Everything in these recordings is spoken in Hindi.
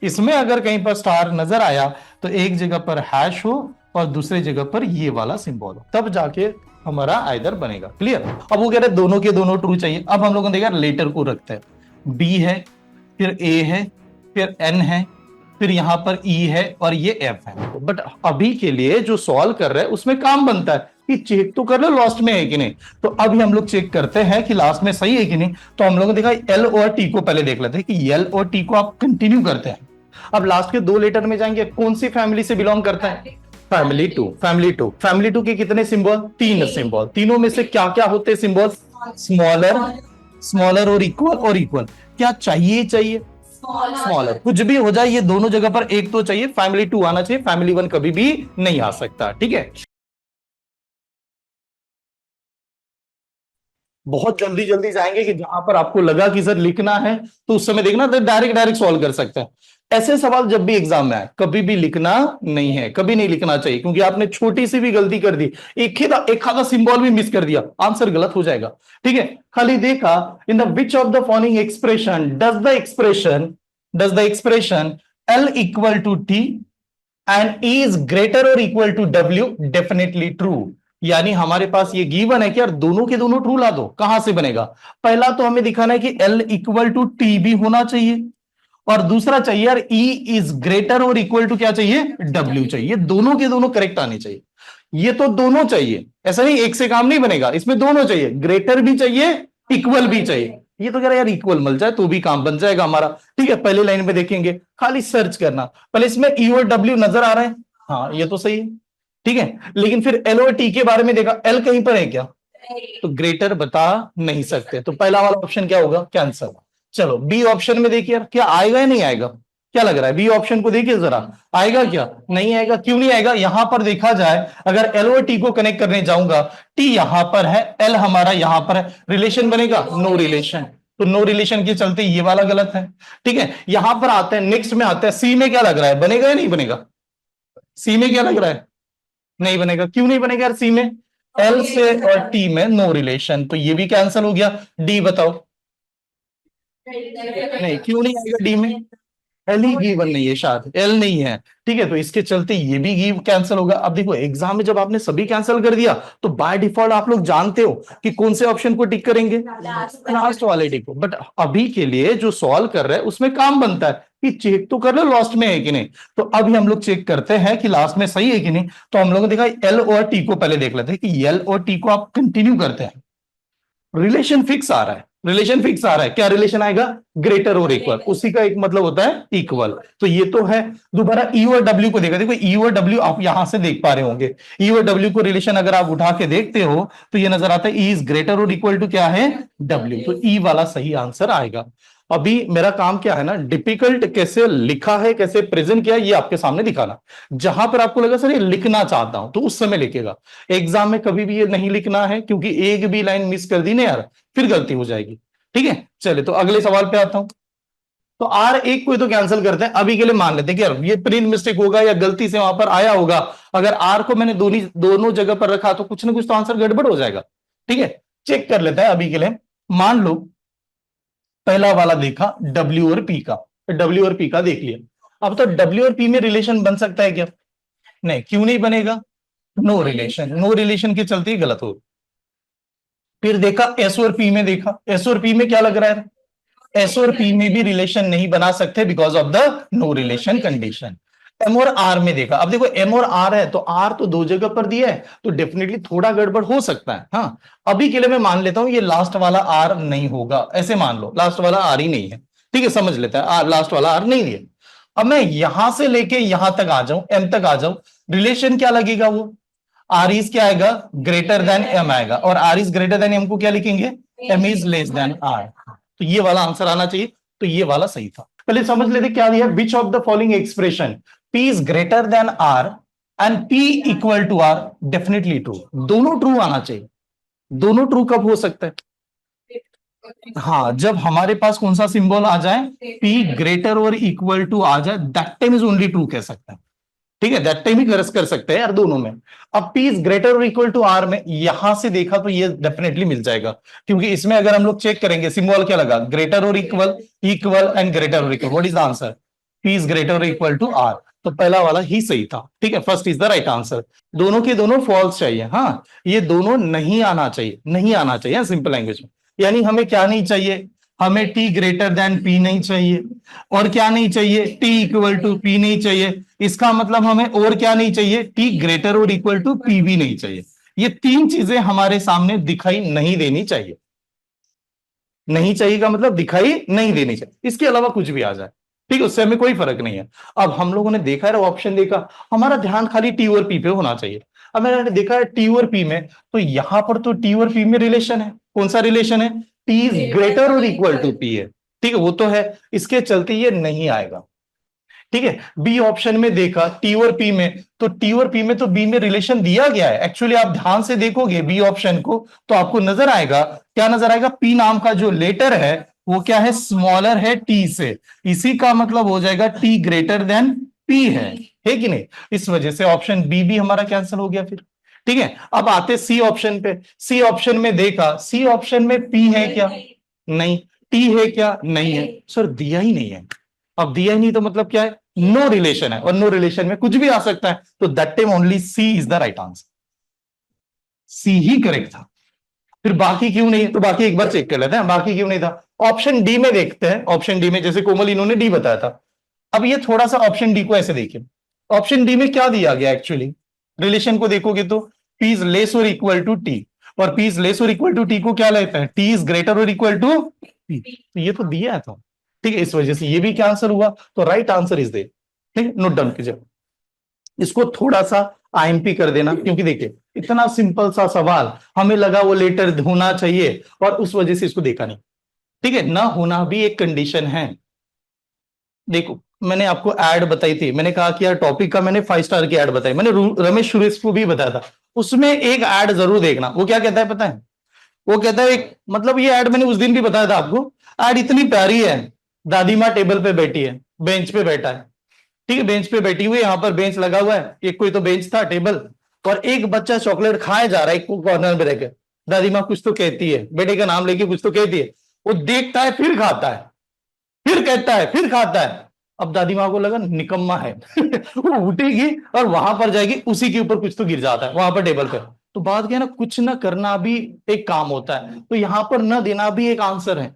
इसमें अगर कहीं पर स्टार नजर आया तो एक जगह पर हैश हो और दूसरी जगह पर ये वाला सिंबल हो, तब जाके हमारा आइदर बनेगा। क्लियर। अब वो कह रहे दोनों के दोनों ट्रू चाहिए। अब हम लोगों ने देखा लेटर को रखते हैं, बी है, फिर ए है, फिर एन है, फिर यहां पर ई है और ये एफ है। बट अभी के लिए जो सॉल्व कर रहे हैं उसमें काम बनता है कि चेक तो कर लो लास्ट में है कि नहीं। तो अभी हम लोग चेक करते हैं कि लास्ट में सही है कि नहीं। तो हम लोगों ने देखा एल और टी को पहले देख लेते हैं कि एल और टी को आप कंटिन्यू करते हैं। अब लास्ट के दो लेटर में जाएंगे, कौन सी फैमिली से बिलोंग करता है? Family two. Family two, family two के कितने सिंबल? तीन सिंबल। तीनों में से क्या क्या होते हैं सिंबल? स्मॉलर, स्मॉलर और इक्वल और इक्वल। क्या चाहिए? चाहिए स्मॉलर। कुछ भी हो जाए ये दोनों जगह पर एक तो चाहिए, फैमिली टू आना चाहिए, फैमिली वन कभी भी नहीं आ सकता। ठीक है। बहुत जल्दी जल्दी जाएंगे कि जहां पर आपको लगा कि सर लिखना है तो उस समय देखना, तो डायरेक्ट डायरेक्ट सॉल्व कर सकते हैं। ऐसे सवाल जब भी एग्जाम में आए कभी भी लिखना नहीं है, कभी नहीं लिखना चाहिए, क्योंकि आपने छोटी सी भी गलती कर दी, एक आधा सिंबल भी मिस कर दिया, आंसर गलत हो जाएगा। ठीक है। खाली देखा in the which of the following expression does the expression L equal to T and E is greater और equal to W, definitely true. यानी हमारे पास ये गिवन है कि यार दोनों के दोनों ट्रू ला दो। कहां से बनेगा? पहला तो हमें दिखाना है कि L इक्वल टू टी भी होना चाहिए, और दूसरा चाहिए यार E इज ग्रेटर और इक्वल टू क्या चाहिए? W चाहिए। दोनों के दोनों करेक्ट आने चाहिए। ये तो दोनों चाहिए, ऐसा नहीं एक से काम नहीं बनेगा, इसमें दोनों चाहिए, ग्रेटर भी चाहिए, इक्वल भी चाहिए। ये तो कह रहा है यार इक्वल मिल जाए तो भी काम बन जाएगा हमारा। ठीक है, पहले लाइन में देखेंगे, खाली सर्च करना पहले इसमें ई और डब्ल्यू नजर आ रहे हैं, हाँ ये तो सही है। ठीक है, लेकिन फिर एल और टी के बारे में देखा, एल कहीं पर है क्या? तो ग्रेटर बता नहीं सकते, तो पहला वाला ऑप्शन क्या होगा? कैंसर। चलो बी ऑप्शन में देखिए, क्या आएगा या नहीं आएगा? क्या लग रहा है? बी ऑप्शन को देखिए जरा, आएगा क्या? नहीं आएगा। क्यों नहीं आएगा? यहां पर देखा जाए अगर एल और टी को कनेक्ट करने जाऊंगा, टी यहां पर है, एल हमारा यहां पर है, रिलेशन बनेगा? No relation. तो नो रिलेशन के चलते ये वाला गलत है। ठीक है, यहां पर आते हैं, नेक्स्ट में आते हैं, सी में क्या लग रहा है? बनेगा या नहीं बनेगा? सी में क्या लग रहा है? नहीं बनेगा। क्यों नहीं बनेगा यार? सी में एल से और टी में नो रिलेशन, तो ये भी कैंसिल हो गया। डी बताओ। नहीं, क्यों नहीं आएगा डी में? एल ही गिवन नहीं है, शायद एल नहीं है। ठीक है, तो इसके चलते ये भी गिव कैंसिल होगा। अब देखो एग्जाम में जब आपने सभी कैंसिल कर दिया तो बाय डिफॉल्ट आप लोग जानते हो कि कौन से ऑप्शन को टिक करेंगे? लास्ट वाले टिक को। बट अभी के लिए जो सॉल्व कर रहे हैं उसमें काम बनता है कि चेक तो कर लो लास्ट में है कि नहीं। तो अभी हम लोग चेक करते हैं कि लास्ट में सही है कि नहीं। तो हम लोगों ने देखा एल और टी को पहले देख लेते हैं कि एल और टी को आप कंटिन्यू करते हैं, रिलेशन फिक्स आ रहा है, रिलेशन फिक्स आ रहा है। क्या रिलेशन आएगा? ग्रेटर और इक्वल, उसी का एक मतलब होता है इक्वल। तो ये तो है। दोबारा ई और डब्ल्यू को देखा, देखो ई और डब्ल्यू आप यहां से देख पा रहे होंगे, ई और डब्ल्यू को रिलेशन अगर आप उठा के देखते हो तो ये नजर आता है ई इज ग्रेटर और इक्वल टू क्या है? डब्ल्यू। तो ई वाला सही आंसर आएगा। अभी मेरा काम क्या है ना, डिफिकल्ट कैसे लिखा है, कैसे प्रेजेंट किया, ये आपके सामने दिखाना। जहां पर आपको लगा सर ये लिखना चाहता हूं तो उस समय लिखेगा। एग्जाम में कभी भी ये नहीं लिखना है, क्योंकि एक भी लाइन मिस कर दी ना यार फिर गलती हो जाएगी। ठीक है, चलिए तो अगले सवाल पे आता हूं। तो आर एक को तो कैंसिल करते हैं, अभी के लिए मान लेते हैं कि यार ये प्रिंट मिस्टेक होगा या गलती से वहां पर आया होगा। अगर आर को मैंने दोनों जगह पर रखा तो कुछ ना कुछ तो आंसर गड़बड़ हो जाएगा। ठीक है, चेक कर लेते हैं अभी के लिए। मान लो पहला वाला देखा डब्ल्यू और पी का, डब्ल्यू और पी का देख लिया। अब तो डब्ल्यू और पी में रिलेशन बन सकता है क्या? नहीं। क्यों नहीं बनेगा? नो रिलेशन, नो रिलेशन के चलते ही गलत हो। फिर देखा एस और पी में, देखा एस और पी में क्या लग रहा है? एस और पी में भी रिलेशन नहीं बना सकते because of the no relation condition. M और आर में देखा, अब देखो एम और आर है तो आर तो दो जगह पर दिया है तो डेफिनेटली थोड़ा गड़बड़ हो सकता है। हाँ, अभी के लिए मैं मान लेता हूं ये लास्ट वाला आर नहीं होगा, ऐसे मान लो लास्ट वाला आर ही नहीं है। ठीक है, समझ लेता है लास्ट वाला आर नहीं है। अब मैं यहां से लेके यहां तक आ जाऊं, एम तक आ जाऊं, रिलेशन क्या लगेगा? वो आर इज क्या आएगा? ग्रेटर देन एम आएगा, और R is greater than M को क्या लिखेंगे? M is less than R. तो ये वाला आंसर आना चाहिए, तो ये वाला सही था। पहले समझ लेते क्या दिया, which of the following expression P is greater than R and P equal to R, definitely true. दोनों ट्रू आना चाहिए। दोनों ट्रू कब हो सकता है? हाँ, जब हमारे पास कौन सा सिंबल आ जाए, पी ग्रेटर और इक्वल टू आ जाए, that time is only true कह सकते हैं। ठीक है, दैट टाइम ही कर सकते हैं यार दोनों में। अब पी इज ग्रेटर और इक्वल टू आर में यहां से देखा तो ये डेफिनेटली मिल जाएगा, क्योंकि इसमें अगर हम लोग चेक करेंगे सिंबल क्या लगा? ग्रेटर और इक्वल, इक्वल एंड ग्रेटर और equal. What is the answer? P is greater और इक्वल टू R। तो पहला वाला ही सही था, ठीक है, first is the right answer. दोनों के दोनों फॉल्स चाहिए, हाँ, ये दोनों नहीं आना चाहिए, नहीं आना चाहिए सिंपल लैंग्वेज में। यानी हमें क्या नहीं चाहिए, हमें T ग्रेटर देन P नहीं चाहिए, और क्या नहीं चाहिए, T इक्वल टू P नहीं चाहिए। इसका मतलब हमें और क्या नहीं चाहिए, T ग्रेटर और इक्वल टू P भी नहीं चाहिए। ये तीन चीजें हमारे सामने दिखाई नहीं देनी चाहिए। नहीं चाहिए का मतलब दिखाई नहीं देनी चाहिए, इसके अलावा कुछ भी आ जाए, ठीक है, उससे हमें कोई फर्क नहीं है। अब हम लोगों ने देखा है ऑप्शन देखा, हमारा ध्यान खाली टी और पी पे होना चाहिए। अब मैंने देखा है टी और पी में, तो यहां पर तो टी और पी में रिलेशन है, कौन सा रिलेशन है, टी इज ग्रेटर और इक्वल टू पी है, ठीक है, वो तो है, इसके चलते ये नहीं आएगा। ठीक है, बी ऑप्शन में देखा टी और पी में, तो टी और पी में तो बी में रिलेशन दिया गया है, एक्चुअली आप ध्यान से देखोगे बी ऑप्शन को तो आपको नजर आएगा, क्या नजर आएगा, पी नाम का जो लेटर है वो क्या है, स्मॉलर है टी से, इसी का मतलब हो जाएगा टी ग्रेटर देन पी है कि नहीं। इस वजह से ऑप्शन बी भी हमारा कैंसिल हो गया फिर। ठीक है, अब आते सी ऑप्शन पे, सी ऑप्शन में देखा, सी ऑप्शन में पी है क्या, नहीं, टी है क्या, नहीं है, सर दिया ही नहीं है। अब दिया ही नहीं तो मतलब क्या है, नो रिलेशन है, और नो रिलेशन में कुछ भी आ सकता है, तो that time only C is the right answer, C ही करेक्ट था। फिर बाकी क्यों नहीं, तो बाकी एक बार चेक कर लेते हैं बाकी क्यों नहीं था। ऑप्शन डी में देखते हैं, ऑप्शन डी में जैसे कोमल इन्होंने डी बताया था, अब ये थोड़ा सा ऑप्शन डी को ऐसे देखिए, ऑप्शन डी में क्या दिया गया एक्चुअली, रिलेशन को देखोगे तो पी इज लेस और इक्वल टू टी, और पी इज लेस और इक्वल टू टी को क्या लेते हैं, टी इज ग्रेटर और इक्वल टू पी, तो ये तो दिया था, ठीक है, इस वजह से ये भी क्या आंसर हुआ, तो राइट आंसर इज दे, ठीक है, नोट डाउन कीजिए। इसको थोड़ा सा आईएमपी कर देना, क्योंकि देखिए इतना सिंपल सा सवाल, हमें लगा वो लेटर होना चाहिए और उस वजह से इसको देखा नहीं, ठीक है, ना होना भी एक कंडीशन है। देखो मैंने आपको ऐड बताई थी, मैंने कहा कि यार टॉपिक का मैंने 5 स्टार की ऐड बताई, मैंने रमेश सुरेश को भी बताया था, उसमें एक ऐड जरूर देखना, वो क्या कहता है पता है, वो कहता है एक, मतलब ये ऐड मैंने उस दिन भी बताया था आपको, ऐड इतनी प्यारी है, दादी माँ टेबल पे बैठी है, बेंच पे बैठा है, ठीक है, बेंच पे बैठी हुई, यहां पर बेंच लगा हुआ है, एक कोई तो बेंच था टेबल, और एक बच्चा चॉकलेट खाए जा रहा है एक कॉर्नर में रहकर, दादी माँ कुछ तो कहती है, बेटे का नाम लेके कुछ तो कहती है, वो देखता है फिर खाता है, फिर कहता है फिर खाता है। अब दादी माँ को लगा निकम्मा है वो उठेगी और वहां पर जाएगी, उसी के ऊपर कुछ तो गिर जाता है वहां पर टेबल पे। तो बात क्या है ना, कुछ ना करना भी एक काम होता है, तो यहां पर न देना भी एक आंसर है,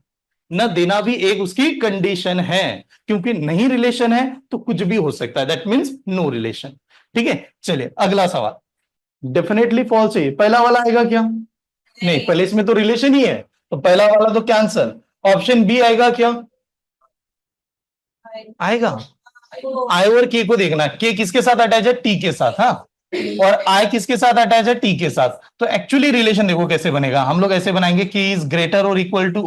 न देना भी एक उसकी कंडीशन है, क्योंकि नहीं रिलेशन है तो कुछ भी हो सकता है, दैट मीन्स नो रिलेशन। ठीक है, चलिए अगला सवाल, डेफिनेटली फॉल्स है, पहला वाला आएगा क्या, नहीं, पहले इसमें तो रिलेशन ही है, तो पहला वाला तो कैंसल, ऑप्शन बी आएगा क्या, आएगा, आई और के को देखना, के किसके साथ अटैच है, टी के साथ, हाँ, और आई किसके साथ अटैच है, टी के साथ, तो एक्चुअली रिलेशन देखो कैसे बनेगा, हम लोग ऐसे बनाएंगे कि इज ग्रेटर और equal to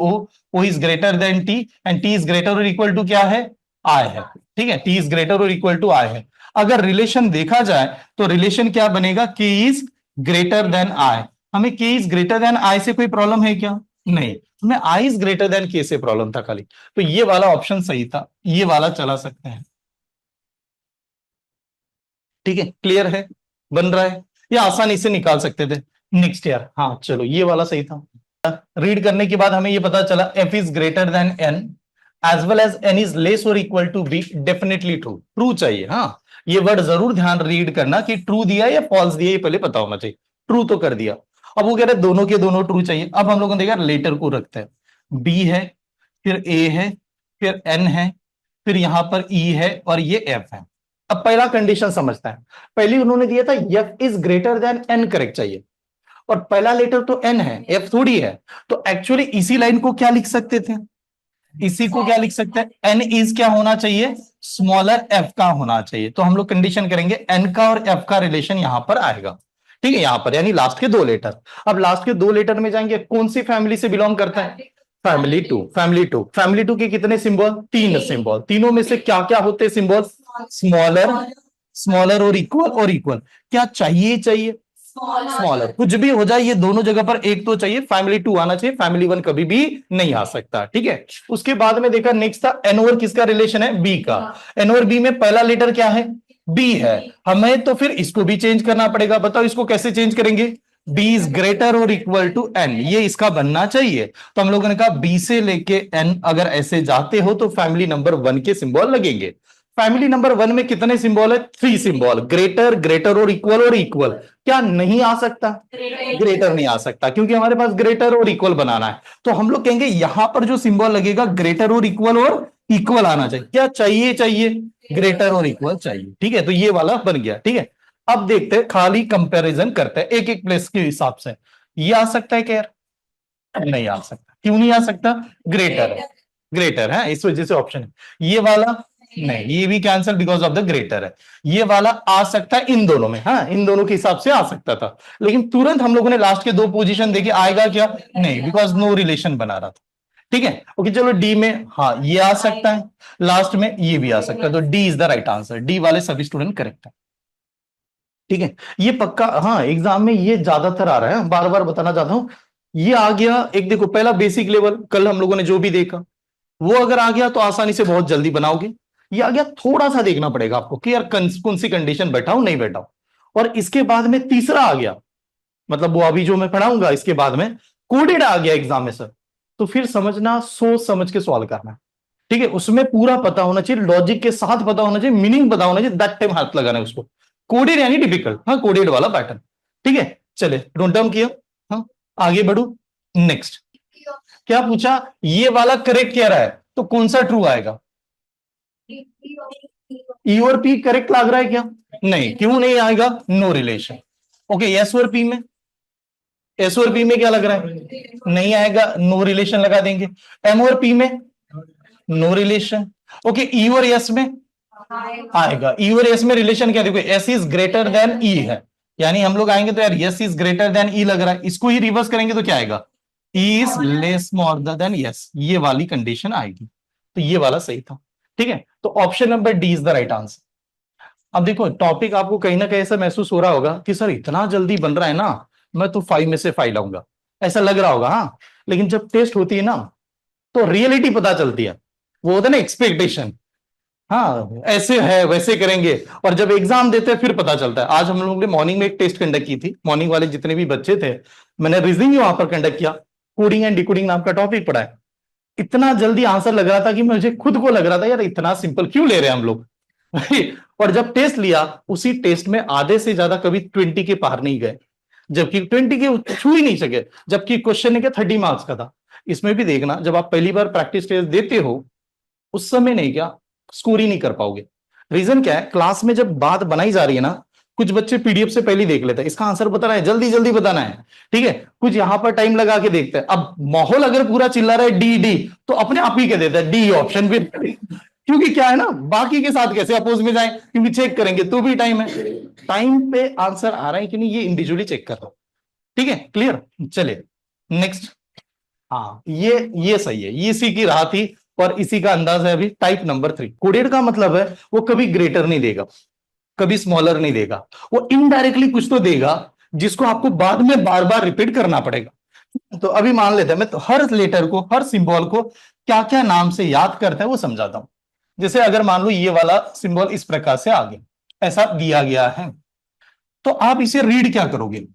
O is greater than T, and T is greater और इक्वल टू क्या है, आई है, ठीक है, टी इज ग्रेटर और इक्वल टू आई है। अगर रिलेशन देखा जाए तो रिलेशन क्या बनेगा, के इज ग्रेटर देन आई, हमें के इज ग्रेटर देन आई से कोई प्रॉब्लम है क्या, नहीं, हमें आई इज ग्रेटर देन के से प्रॉब्लम था खाली, तो ये वाला ऑप्शन सही था, ये वाला चला सकते हैं। ठीक है, क्लियर है, बन रहा है, या आसानी से निकाल सकते थे। नेक्स्ट ईयर, हाँ चलो ये वाला सही था। रीड करने के बाद हमें ये पता चला F is greater than N as well as N is less और equal to B, definitely true, true चाहिए, हाँ, ये वर्ड जरूर ध्यान रीड करना कि ट्रू दिया या फॉल्स दिया, ये पहले पता होना चाहिए, ट्रू तो कर दिया। अब वो कह रहे दोनों के दोनों ट्रू चाहिए, अब हम लोगों ने देखा लेटर को रखते हैं, बी है, फिर ए है, फिर एन है, फिर यहां पर ई है, और ये एफ है। अब पहला कंडीशन समझता है, पहली उन्होंने दिया था F is greater than N correct चाहिए, और पहला लेटर तो एन है, एफ थोड़ी है, तो एक्चुअली इसी लाइन को क्या लिख सकते थे, इसी को क्या लिख सकते हैं, एन इज क्या होना चाहिए, स्मॉलर एफ का होना चाहिए, तो हम लोग कंडीशन करेंगे एन का और एफ का रिलेशन यहां पर आएगा, ठीक है, यहां पर यानी लास्ट के 2 लेटर। अब लास्ट के 2 लेटर में जाएंगे, कौन सी फैमिली से बिलोंग करता है, family two, family two, family two के कितने सिंबल, 3 सिंबल, तीनों में से क्या क्या होते हैं सिंबल, स्मॉलर, स्मॉलर और इक्वल, और इक्वल क्या चाहिए, चाहिए स्मॉलर, कुछ भी हो जाए ये दोनों जगह पर एक तो चाहिए, फैमिली टू आना चाहिए, फैमिली वन कभी भी नहीं आ सकता, ठीक है। उसके बाद में देखा नेक्स्ट था एन और किसका रिलेशन है, बी का, एन और बी में पहला लेटर क्या है, बी है, हमें तो फिर इसको भी चेंज करना पड़ेगा, बताओ इसको कैसे चेंज करेंगे, बी इज ग्रेटर और इक्वल टू एन, ये इसका बनना चाहिए, तो हम लोगों ने कहा बी से लेके एन अगर ऐसे जाते हो तो फैमिली नंबर 1 के सिंबल लगेंगे, फैमिली नंबर 1 में कितने सिंबल है? 3 सिंबल, ग्रेटर, ग्रेटर और इक्वल क्या नहीं आ सकता? ग्रेटर नहीं आ सकता, क्योंकि हमारे पास ग्रेटर और इक्वल बनाना है। तो हम लोग कहेंगे यहां पर जो सिंबल लगेगा ग्रेटर और इक्वल आना चाहिए। क्या चाहिए? चाहिए ग्रेटर और इक्वल चाहिए। ठीक है, तो ये वाला बन गया। ठीक है, अब देखते हैं, खाली कंपैरिजन करते हैं एक एक प्लेस के हिसाब से। ये आ सकता है क्या? नहीं आ सकता। क्यों नहीं आ सकता? ग्रेटर है, ग्रेटर है, इस वजह से ऑप्शन है। ये वाला नहीं, ये भी cancel because of the greater है। ये वाला आ सकता है इन दोनों में, हाँ इन दोनों के हिसाब से आ सकता था, लेकिन तुरंत हम लोगों ने लास्ट के 2 पोजीशन देखे, आएगा क्या? नहीं, बिकॉज नो रिलेशन बना रहा था। ठीक है, ओके, चलो डी में, हाँ ये आ सकता है, लास्ट में ये भी आ सकता है, तो D is the right answer. D वाले सभी स्टूडेंट करेक्ट है। ठीक है, ये पक्का, हाँ एग्जाम में ये ज्यादातर आ रहा है, बार बार बताना चाहता हूं। ये आ गया एक, देखो पहला बेसिक लेवल, कल हम लोगों ने जो भी देखा वो अगर आ गया तो आसानी से बहुत जल्दी बनाओगे। ये आ गया, थोड़ा सा देखना पड़ेगा आपको कि यार कौन सी कंडीशन बैठाऊं नहीं बैठाऊं। और इसके बाद में तीसरा आ गया, मतलब वो अभी जो मैं पढ़ाऊंगा इसके बाद में कोडेड आ गया एग्जाम में सर, तो फिर समझना, सोच समझ के सवाल करना। ठीक है, उसमें पूरा पता होना चाहिए, लॉजिक के साथ पता होना चाहिए, मीनिंग पता होना चाहिए, दैट टाइम हाथ लगाना है उसको। कोडेड यानी डिफिकल्ट, हाँ कोडेड वाला पैटर्न। ठीक है, चले नोट डाउन किया। हाँ, आगे बढ़ू। नेक्स्ट क्या पूछा? ये वाला करेक्ट कह रहा है, तो कौन सा ट्रू आएगा? ई और पी करेक्ट लग रहा है क्या? नहीं, क्यों नहीं आएगा? No relation. ओके, एस और पी में, एस और पी में क्या लग रहा है? नहीं आएगा, नो रिलेशन लगा देंगे। एम और पी में नो रिलेशन। ओके, ई और एस में आएगा। ई और एस में रिलेशन क्या? देखो एस इज ग्रेटर देन ई है, यानी हम लोग आएंगे तो यार एस इज ग्रेटर देन ई लग रहा है, इसको ही रिवर्स करेंगे तो क्या आएगा? E is less more than yes, ये वाली कंडीशन आएगी, तो ये वाला सही था। ठीक है, तो option number D is the right answer. अब देखो टॉपिक आपको कहीं ना कहीं ऐसा महसूस हो रहा होगा कि सर इतना जल्दी बन रहा है ना, मैं तो 5 में से 5 लाऊंगा, ऐसा लग रहा होगा, हाँ। लेकिन जब टेस्ट होती है ना, तो रियलिटी पता चलती है, वो होता है ना एक्सपेक्टेशन, हाँ ऐसे है वैसे करेंगे, और जब एग्जाम देते हैं फिर पता चलता है। आज हम लोगों ने मॉर्निंग में एक टेस्ट कंडक्ट की थी, मॉर्निंग वाले जितने भी बच्चे थे, मैंने रीजनिंग भी वहां पर कंडक्ट किया, कोडिंग एंड डिकोडिंग नाम का टॉपिक पढ़ा है। इतना जल्दी आंसर लग रहा था कि मुझे खुद को लग रहा था यार इतना सिंपल क्यों ले रहे हैं हम लोग। और जब टेस्ट लिया, उसी टेस्ट में आधे से ज्यादा कभी 20 के पार नहीं गए, जबकि 20 के छू ही नहीं सके, जबकि क्वेश्चन क्या 30 मार्क्स का था। इसमें भी देखना, जब आप पहली बार प्रैक्टिस टेस्ट देते हो उस समय नहीं क्या स्कोर ही नहीं कर पाओगे। रीजन क्या है? क्लास में जब बात बनाई जा रही है ना, कुछ बच्चे पीडीएफ से पहले देख लेते हैं, इसका आंसर बताना है, जल्दी जल्दी बताना है। ठीक है, कुछ यहां पर टाइम लगा के देखते हैं। अब माहौल अगर पूरा चिल्ला रहा है डी डी, तो अपने आप ही कह देता है डी ऑप्शन फिर, क्योंकि क्या है ना, बाकी के साथ कैसे अपोज में जाए, क्योंकि चेक करेंगे तो भी टाइम है, टाइम पे आंसर आ रहा है कि नहीं ये इंडिविजुअली चेक कर रहा हूं। ठीक है, क्लियर, चले नेक्स्ट। हाँ ये सही है, ये इसी की राह थी, और इसी का अंदाज है अभी। टाइप नंबर 3 कोडेड का मतलब है वो कभी ग्रेटर नहीं देगा, कभी स्मॉलर नहीं देगा, वो इनडायरेक्टली कुछ तो देगा जिसको आपको बाद में बार बार रिपीट करना पड़ेगा। तो अभी मान लेते हैं, मैं तो हर लेटर को, हर सिंबल को क्या क्या नाम से याद करता है वो समझाता हूं। जैसे अगर मान लो ये वाला सिंबल इस प्रकार से आ गया, ऐसा दिया गया है, तो आप इसे रीड क्या करोगे?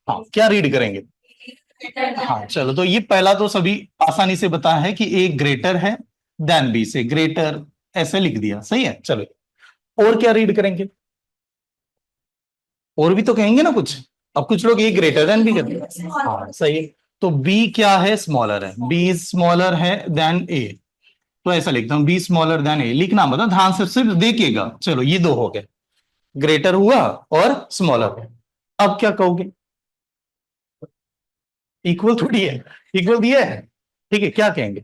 हाँ, क्या रीड करेंगे? हाँ चलो, तो ये पहला तो सभी आसानी से बता है कि ए ग्रेटर है देन बी से, ग्रेटर ऐसे लिख दिया, सही है। चलो, और क्या रीड करेंगे? और भी तो कहेंगे ना कुछ। अब कुछ लोग ए ग्रेटर देन बी कहते हैं, हाँ सही है। तो बी क्या है? स्मॉलर है, बी स्मॉलर है देन ए, तो ऐसा लिखता हूं बी स्मॉलर देन ए, लिखना मतलब ध्यान से सिर्फ देखिएगा। चलो ये दो हो गए, ग्रेटर हुआ और स्मॉलर। अब क्या कहोगे? इक्वल थोड़ी है, इक्वल दिया है, ठीक है, क्या कहेंगे?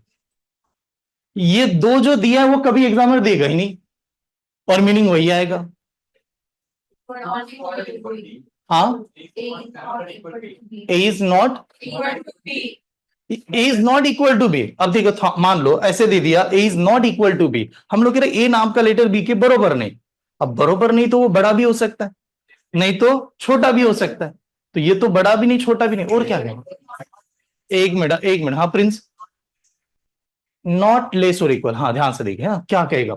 ये दो जो दिया है वो कभी एग्जामिनर देगा ही नहीं, और मीनिंग वही आएगा। हाँ, A is not, A is not equal to B. अब देखो मान लो ऐसे दे दिया A is not equal to B, हम लोग कह रहे ए नाम का लेटर बी के बरोबर नहीं। अब बरोबर नहीं तो वो बड़ा भी हो सकता है, नहीं तो छोटा भी हो सकता है, तो ये तो बड़ा भी नहीं छोटा भी नहीं, और क्या कहेंगे? एक मिनट, एक मिनट, हाँ प्रिंस, नॉट लेस और इक्वल, हाँ ध्यान से देखिए, हाँ क्या कहेगा?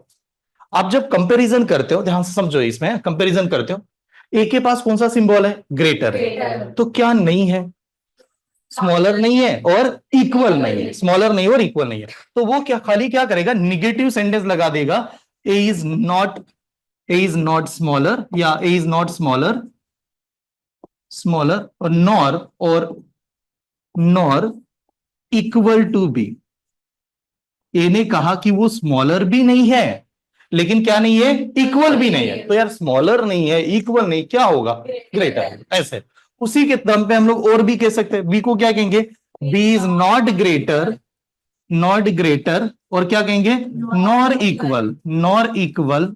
आप जब कंपैरिजन करते हो, ध्यान से समझो, इसमें कंपैरिजन करते हो, ए के पास कौन सा सिंबल है? ग्रेटर है, तो क्या नहीं है? स्मॉलर नहीं है और इक्वल नहीं है, स्मॉलर नहीं और इक्वल नहीं है, तो वो क्या खाली क्या करेगा? निगेटिव सेंटेंस लगा देगा ए इज नॉट स्मॉलर या ए इज नॉट स्मॉलर और नॉर इक्वल टू बी। ए ने कहा कि वो स्मॉलर भी नहीं है लेकिन क्या नहीं है, इक्वल भी नहीं है। तो यार स्मॉलर नहीं है, इक्वल नहीं, क्या होगा, ग्रेटर। ऐसे उसी के दम पे हम लोग और भी कह सकते हैं। बी को क्या कहेंगे, बी इज नॉट ग्रेटर और क्या कहेंगे, नॉर इक्वल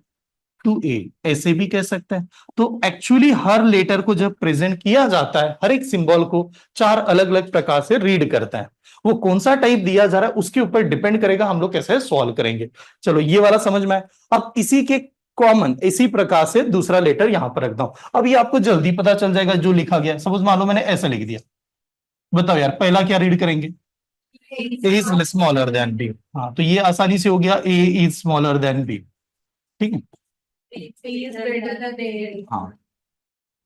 टू ए, ऐसे भी कह सकते हैं। तो एक्चुअली हर लेटर को जब प्रेजेंट किया जाता है, हर एक सिंबल को चार अलग अलग प्रकार से रीड करते हैं। वो कौन सा टाइप दिया जा रहा है उसके ऊपर डिपेंड करेगा हम लोग कैसे सॉल्व करेंगे। चलो ये वाला समझ में आए। अब इसी के कॉमन इसी प्रकार से दूसरा लेटर यहां पर रखता हूं। अब ये आपको जल्दी पता चल जाएगा जो लिखा गया। सपोज मान लो मैंने ऐसे लिख दिया, बताओ यार पहला क्या रीड करेंगे, A is smaller than B. हाँ तो ये आसानी से हो गया, A is smaller than B. ठीक है, हाँ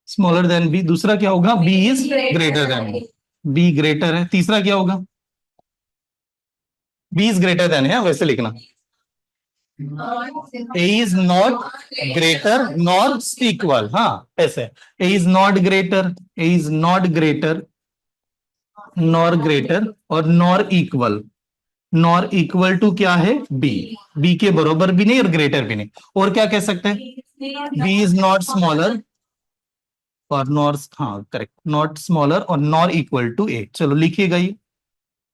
स्मॉलर देन बी। दूसरा क्या होगा, B is greater than B, B greater है। तीसरा क्या होगा, बी इज ग्रेटर देन है, वैसे लिखना। A is not greater nor equal, हाँ ऐसे। A is not greater, A is not greater nor greater और नॉर इक्वल टू क्या है, बी, बी के बराबर भी नहीं और ग्रेटर भी नहीं। और क्या कह सकते हैं, बी इज नॉट स्मॉलर और हाँ करेक्ट, नॉट स्मॉलर और नॉर इक्वल टू ए। चलो लिखिएगा ये।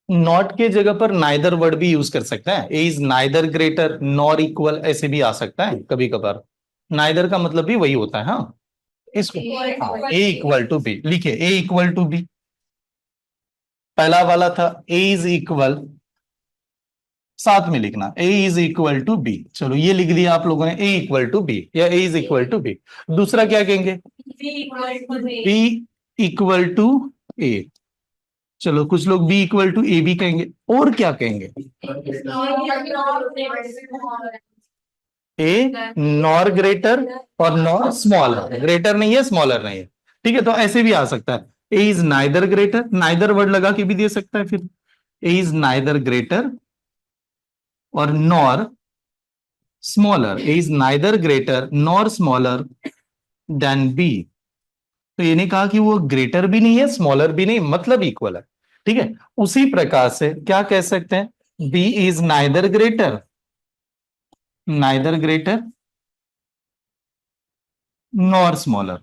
नॉट के जगह पर नाइदर वर्ड भी यूज कर सकते हैं। A is neither greater nor equal, ऐसे भी आ सकता है कभी कभार। नाइदर का मतलब भी वही होता है। हाँ इसको ए इक्वल टू बी लिखिए, ए इक्वल टू बी। पहला वाला था ए इज इक्वल, साथ में लिखना A is equal to B. चलो ये लिख दिया आप लोगों ने, ए इक्वल टू बी या ए इज इक्वल टू बी। दूसरा क्या कहेंगे, बी इक्वल टू ए। चलो कुछ लोग बी इक्वल टू ए भी कहेंगे। और क्या कहेंगे, ए नॉर ग्रेटर और नॉर स्मॉलर, ग्रेटर नहीं है स्मॉलर नहीं है। ठीक है, तो ऐसे भी आ सकता है। A is neither greater, neither word लगा के भी दे सकता है फिर। ए इज नाइदर ग्रेटर और nor smaller, A is neither greater nor smaller than B. तो ये नहीं कहा कि वो ग्रेटर भी नहीं है स्मॉलर भी नहीं, मतलब इक्वल है। ठीक है, उसी प्रकार से क्या कह सकते हैं, B is neither greater nor smaller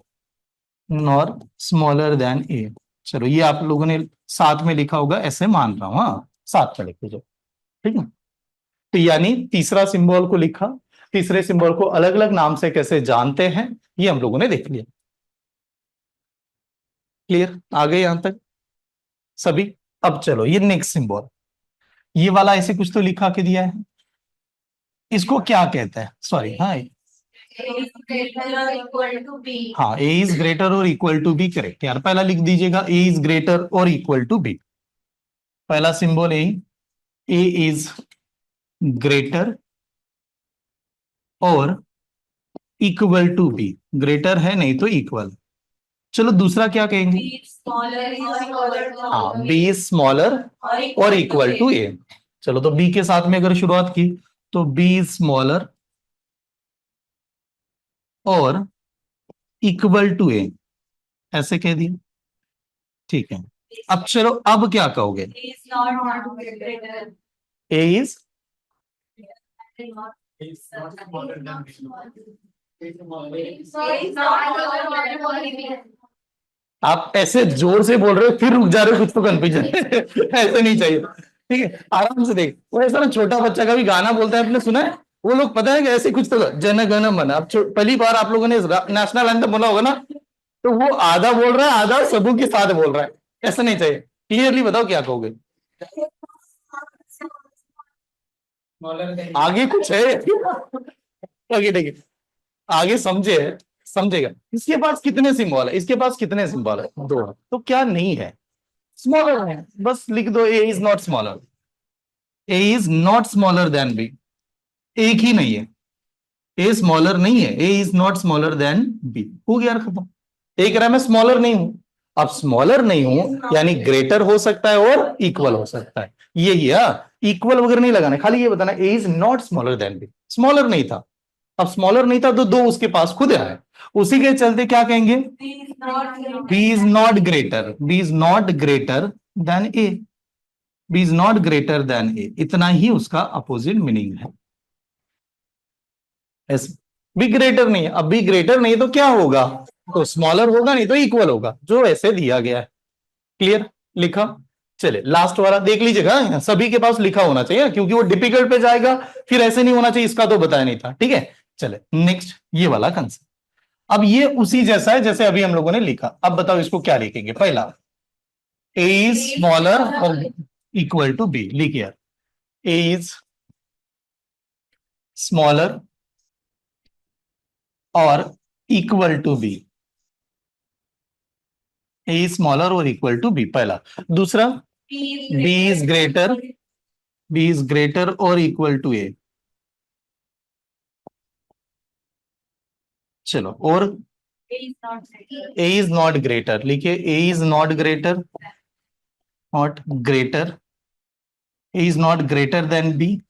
than A. चलो ये आप लोगों ने साथ में लिखा होगा, ऐसे मान रहा हूं, हाँ साथ में लिख दीजिए। ठीक है, तो यानी तीसरा सिंबल को लिखा, तीसरे सिंबल को अलग अलग नाम से कैसे जानते हैं ये हम लोगों ने देख लिया। क्लियर, आ गए यहां तक सभी। अब चलो ये नेक्स्ट सिंबल, ये वाला ऐसे कुछ तो लिखा के दिया है, इसको क्या कहते हैं, सॉरी हाँ हाँ ए इज ग्रेटर और इक्वल टू बी, करेक्ट यार। पहला लिख दीजिएगा ए इज ग्रेटर और इक्वल टू बी। पहला सिंबल ए इज ग्रेटर और इक्वल टू बी, ग्रेटर है नहीं तो इक्वल। चलो दूसरा क्या कहेंगे, हाँ बी इज स्मॉलर और इक्वल टू ए। चलो तो बी के साथ में अगर शुरुआत की तो बी इज स्मॉलर और इक्वल टू ए, ऐसे कह दिया। ठीक है, अब चलो अब क्या कहोगे, ए इज आप ऐसे जोर से बोल रहे हो फिर रुक जा रहे हो, कुछ तो कंफ्यूजन ऐसे नहीं चाहिए। ठीक है, आराम से देख। वो ऐसा ना छोटा बच्चा का भी गाना बोलता है, आपने सुना है, वो लोग पता है कि ऐसे कुछ तो जन गण मन। अब पहली बार आप लोगों ने नेशनल एंथम बोला होगा ना, तो वो आधा बोल रहा है आधा सबू के साथ बोल रहा है, ऐसा नहीं चाहिए। क्लियरली बताओ क्या कहोगे, आगे कुछ है ओके ठीक है, आगे समझेगा। इसके पास कितने सिंबल है, इसके पास कितने सिंबल है, दो है। तो क्या नहीं है, स्मॉलर है, बस लिख दो A is not smaller, A is not smaller than B. एक ही नहीं है, ए स्मॉलर नहीं है, A is not smaller than B, हो गया खत्म। एक रहा मैं स्मॉलर नहीं हूं, अब स्मॉलर नहीं हूं यानी ग्रेटर हो सकता है और इक्वल हो सकता है। यही है, इक्वल वगैरह नहीं लगाना, खाली ये बताना A is not smaller than B, smaller नहीं था अब स्मॉलर नहीं था तो दो उसके पास खुद आए, उसी के चलते क्या कहेंगे, B is not greater, B is not greater than A, B is not greater than A, इतना ही उसका अपोजिट मीनिंग है। ऐसे बी ग्रेटर नहीं है, अब बी ग्रेटर नहीं तो क्या होगा, तो स्मॉलर होगा नहीं तो इक्वल होगा, जो ऐसे दिया गया है। क्लियर, लिखा। चले लास्ट वाला देख लीजिएगा, सभी के पास लिखा होना चाहिए क्योंकि वो डिफिकल्ट पे जाएगा, फिर ऐसे नहीं होना चाहिए इसका तो बताया नहीं था, ठीक है। चले नेक्स्ट ये वाला कंसेप्ट, अब ये उसी जैसा है जैसे अभी हम लोगों ने लिखा, अब बताओ इसको क्या लिखेंगे, पहला ए इज स्मॉलर और इक्वल टू बी, लिखिए ए इज स्मॉलर और equal to B, A is smaller और इक्वल टू बी पहला। दूसरा B is greater, B is greater और इक्वल टू ए, चलो। और ए इज नॉट ग्रेटर, लिखिए A is not greater, not greater, A is not greater than B,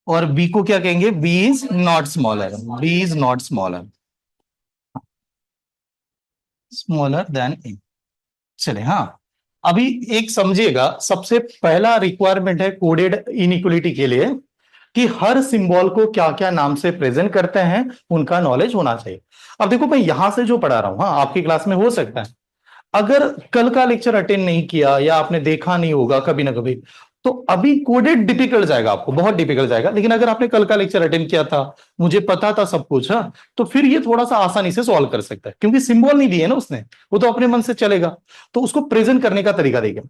और बी को क्या कहेंगे, B is not smaller, B is not smaller, smaller than ए। चले हाँ, अभी एक समझिएगा, सबसे पहला रिक्वायरमेंट है कोडेड इनइक्वलिटी के लिए कि हर सिंबल को क्या क्या नाम से प्रेजेंट करते हैं उनका नॉलेज होना चाहिए। अब देखो मैं यहां से जो पढ़ा रहा हूं, हाँ आपकी क्लास में हो सकता है अगर कल का लेक्चर अटेंड नहीं किया या आपने देखा नहीं होगा कभी ना कभी, तो अभी कोडेड डिफिकल्ट जाएगा, आपको बहुत डिफिकल्ट जाएगा। लेकिन अगर आपने कल का लेक्चर अटेंड किया था, मुझे पता था सब कुछ, हाँ, तो फिर ये थोड़ा सा आसानी से सॉल्व कर सकता है क्योंकि सिंबल नहीं दिए ना उसने, वो तो अपने मन से चलेगा, तो उसको प्रेजेंट करने का तरीका देगा।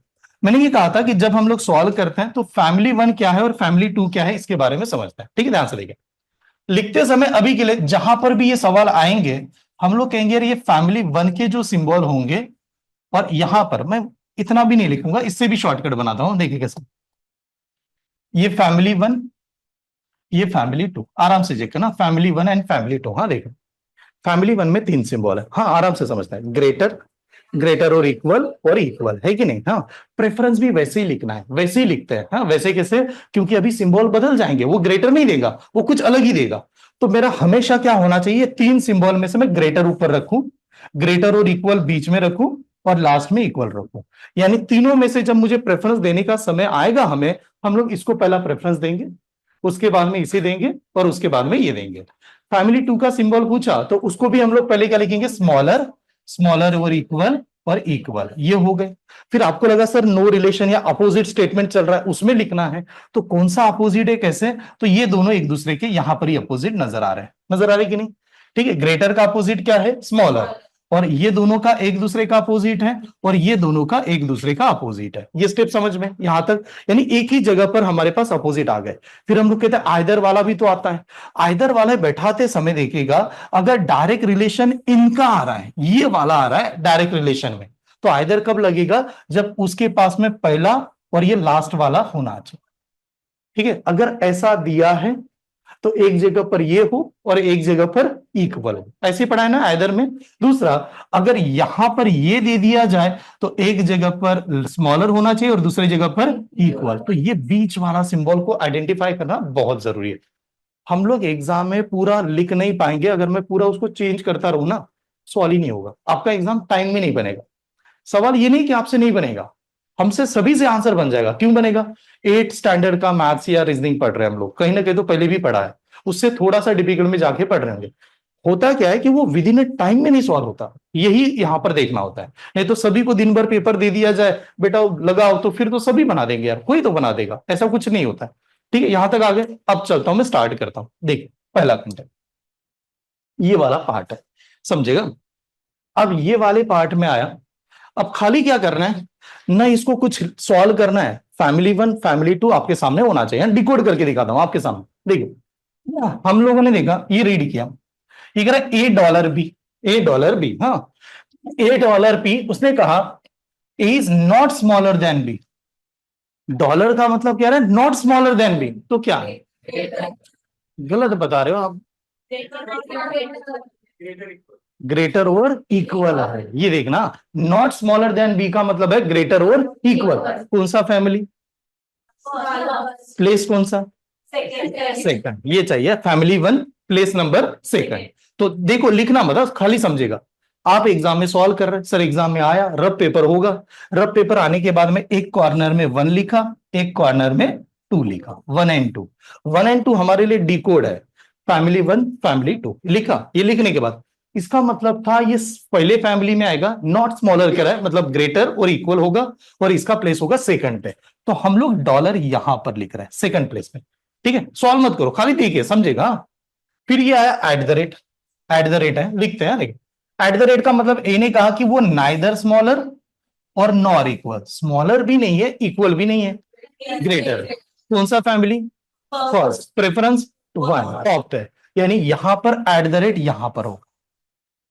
मैंने ये कहा था कि जब हम लोग सॉल्व करते हैं तो फैमिली वन क्या है और फैमिली टू क्या है इसके बारे में समझते हैं, ठीक है, ध्यान से देखिए। लिखते समय अभी के लिए जहां पर भी ये सवाल आएंगे, हम लोग कहेंगे ये फैमिली वन के जो सिंबल होंगे, और यहां पर मैं इतना भी नहीं लिखूंगा, इससे भी शॉर्टकट बनाता हूं, देखिए कैसे, ये फैमिली वन, ये फैमिली टू, आराम से चेक करना, family one and family two. हाँ देखो, फैमिली वन में तीन सिंबल है, हाँ आराम से समझता है, ग्रेटर, ग्रेटर और इक्वल है कि नहीं, हाँ। प्रेफरेंस भी वैसे ही लिखना है, वैसे ही लिखते हैं, हाँ वैसे कैसे, क्योंकि अभी सिंबल बदल जाएंगे, वो ग्रेटर नहीं देगा, वो कुछ अलग ही देगा। तो मेरा हमेशा क्या होना चाहिए, तीन सिंबल में से मैं ग्रेटर ऊपर रखूं, ग्रेटर और इक्वल बीच में रखूं, और लास्ट में इक्वल रखूं। यानी तीनों में से जब मुझे प्रेफरेंस देने का समय आएगा हमें, हम लोग इसको पहला प्रेफरेंस देंगे, उसके बाद में इसे देंगे, और उसके बाद में ये देंगे। फैमिली टू का सिंबल पूछा तो उसको भी हम लोग पहले क्या लिखेंगे, स्मॉलर, स्मॉलर और इक्वल, ये हो गए। फिर आपको लगा सर नो रिलेशन या अपोजिट स्टेटमेंट चल रहा है उसमें लिखना है, तो कौन सा अपोजिट है कैसे, तो ये दोनों एक दूसरे के यहां पर ही अपोजिट नजर आ रहे हैं, नजर आ रहे कि नहीं, ठीक है। ग्रेटर का अपोजिट क्या है, स्मॉलर, और ये दोनों का एक दूसरे का अपोजिट है, और ये दोनों का एक दूसरे का अपोजिट है। ये स्टेप समझ में यहां तक, यानी एक ही जगह पर हमारे पास अपोजिट आ गए। फिर हम लोग कहते हैं आइदर वाला भी तो आता है, आइदर वाला बैठाते समय देखिएगा, अगर डायरेक्ट रिलेशन इनका आ रहा है, ये वाला आ रहा है डायरेक्ट रिलेशन में, तो आइदर कब लगेगा, जब उसके पास में पहला और ये लास्ट वाला होना चाहिए, ठीक है। अगर ऐसा दिया है तो एक जगह पर ये हो और एक जगह पर इक्वल हो, ऐसे पढ़ा है ना आइदर में। दूसरा, अगर यहां पर ये दे दिया जाए तो एक जगह पर स्मॉलर होना चाहिए और दूसरी जगह पर इक्वल, तो ये बीच वाला सिंबल को आइडेंटिफाई करना बहुत जरूरी है। हम लोग एग्जाम में पूरा लिख नहीं पाएंगे, अगर मैं पूरा उसको चेंज करता रहूं ना, सवाल ही नहीं होगा, आपका एग्जाम टाइम में नहीं बनेगा। सवाल ये नहीं कि आपसे नहीं बनेगा, हमसे सभी से आंसर बन जाएगा। क्यों बनेगा, 8 स्टैंडर्ड का मैथ्स या रीजनिंग पढ़ रहे हैं हम लोग, कहीं ना कहीं तो पहले भी पढ़ा है, उससे थोड़ा सा डिफिकल्ट में जाके पढ़ रहे होंगे। होता क्या है कि वो विद इन ए टाइम में नहीं सॉल्व होता, यही यहां पर देखना होता है। नहीं तो सभी को दिन भर पेपर दे दिया जाए, बेटा लगाओ, तो फिर तो सभी बना देंगे यार, कोई तो बना देगा, ऐसा कुछ नहीं होता है। ठीक है, यहां तक आ गए, अब चलता हूं मैं, स्टार्ट करता हूं। देखिए पहला कंटेंट ये वाला पार्ट है, समझेगा। अब ये वाले पार्ट में आया, अब खाली क्या करना है ना, इसको कुछ सॉल्व करना है। फैमिली वन फैमिली टू आपके सामने होना चाहिए, डिकोड करके दिखाता हूं आपके सामने। देखो हम लोगों ने देखा, ये रीड किया, ये कह रहा है $A, $A, हाँ, $A, उसने कहा is not smaller than B. Dollar का मतलब क्या है, नॉट स्मॉलर देन बी, तो क्या है, गलत बता रहे हो आप, ग्रेटर और इक्वल है, ये देखना। नॉट स्मॉलर देन बी का मतलब है ग्रेटर और इक्वल। कौन सा फैमिली, प्लेस कौन सा, सेकंड, ये चाहिए family one place number second. तो देखो लिखना मतलब खाली समझेगा। आप एग्जाम में सॉल्व कर रहे हैं, सर एग्जाम में आया, रफ पेपर होगा, रफ पेपर आने के बाद में एक कॉर्नर में 1 लिखा, एक कॉर्नर में 2 लिखा, 1 एंड 2। 1 एंड 2 हमारे लिए डिकोड है, फैमिली 1 फैमिली 2 लिखा। ये लिखने के बाद इसका मतलब था ये पहले फैमिली में आएगा, नॉट स्मॉलर कह रहा है, मतलब ग्रेटर और इक्वल होगा, और इसका प्लेस होगा सेकंड पे। तो हम लोग डॉलर यहां पर लिख रहे हैं सेकंड प्लेस में। ठीक है, सॉल्व मत करो, खाली ठीक है, समझेगा। फिर ये आया eight the rate, eight the rate है लिखते हैं। एट द रेट का मतलब ए ने कहा कि वो नाइदर स्मॉलर और नॉर इक्वल, स्मॉलर भी नहीं है इक्वल भी नहीं है, ग्रेटर। कौन सा फैमिली? फर्स्ट, प्रेफरेंस 1 टॉप पे, यानी यहां पर एट द रेट यहां पर होगा।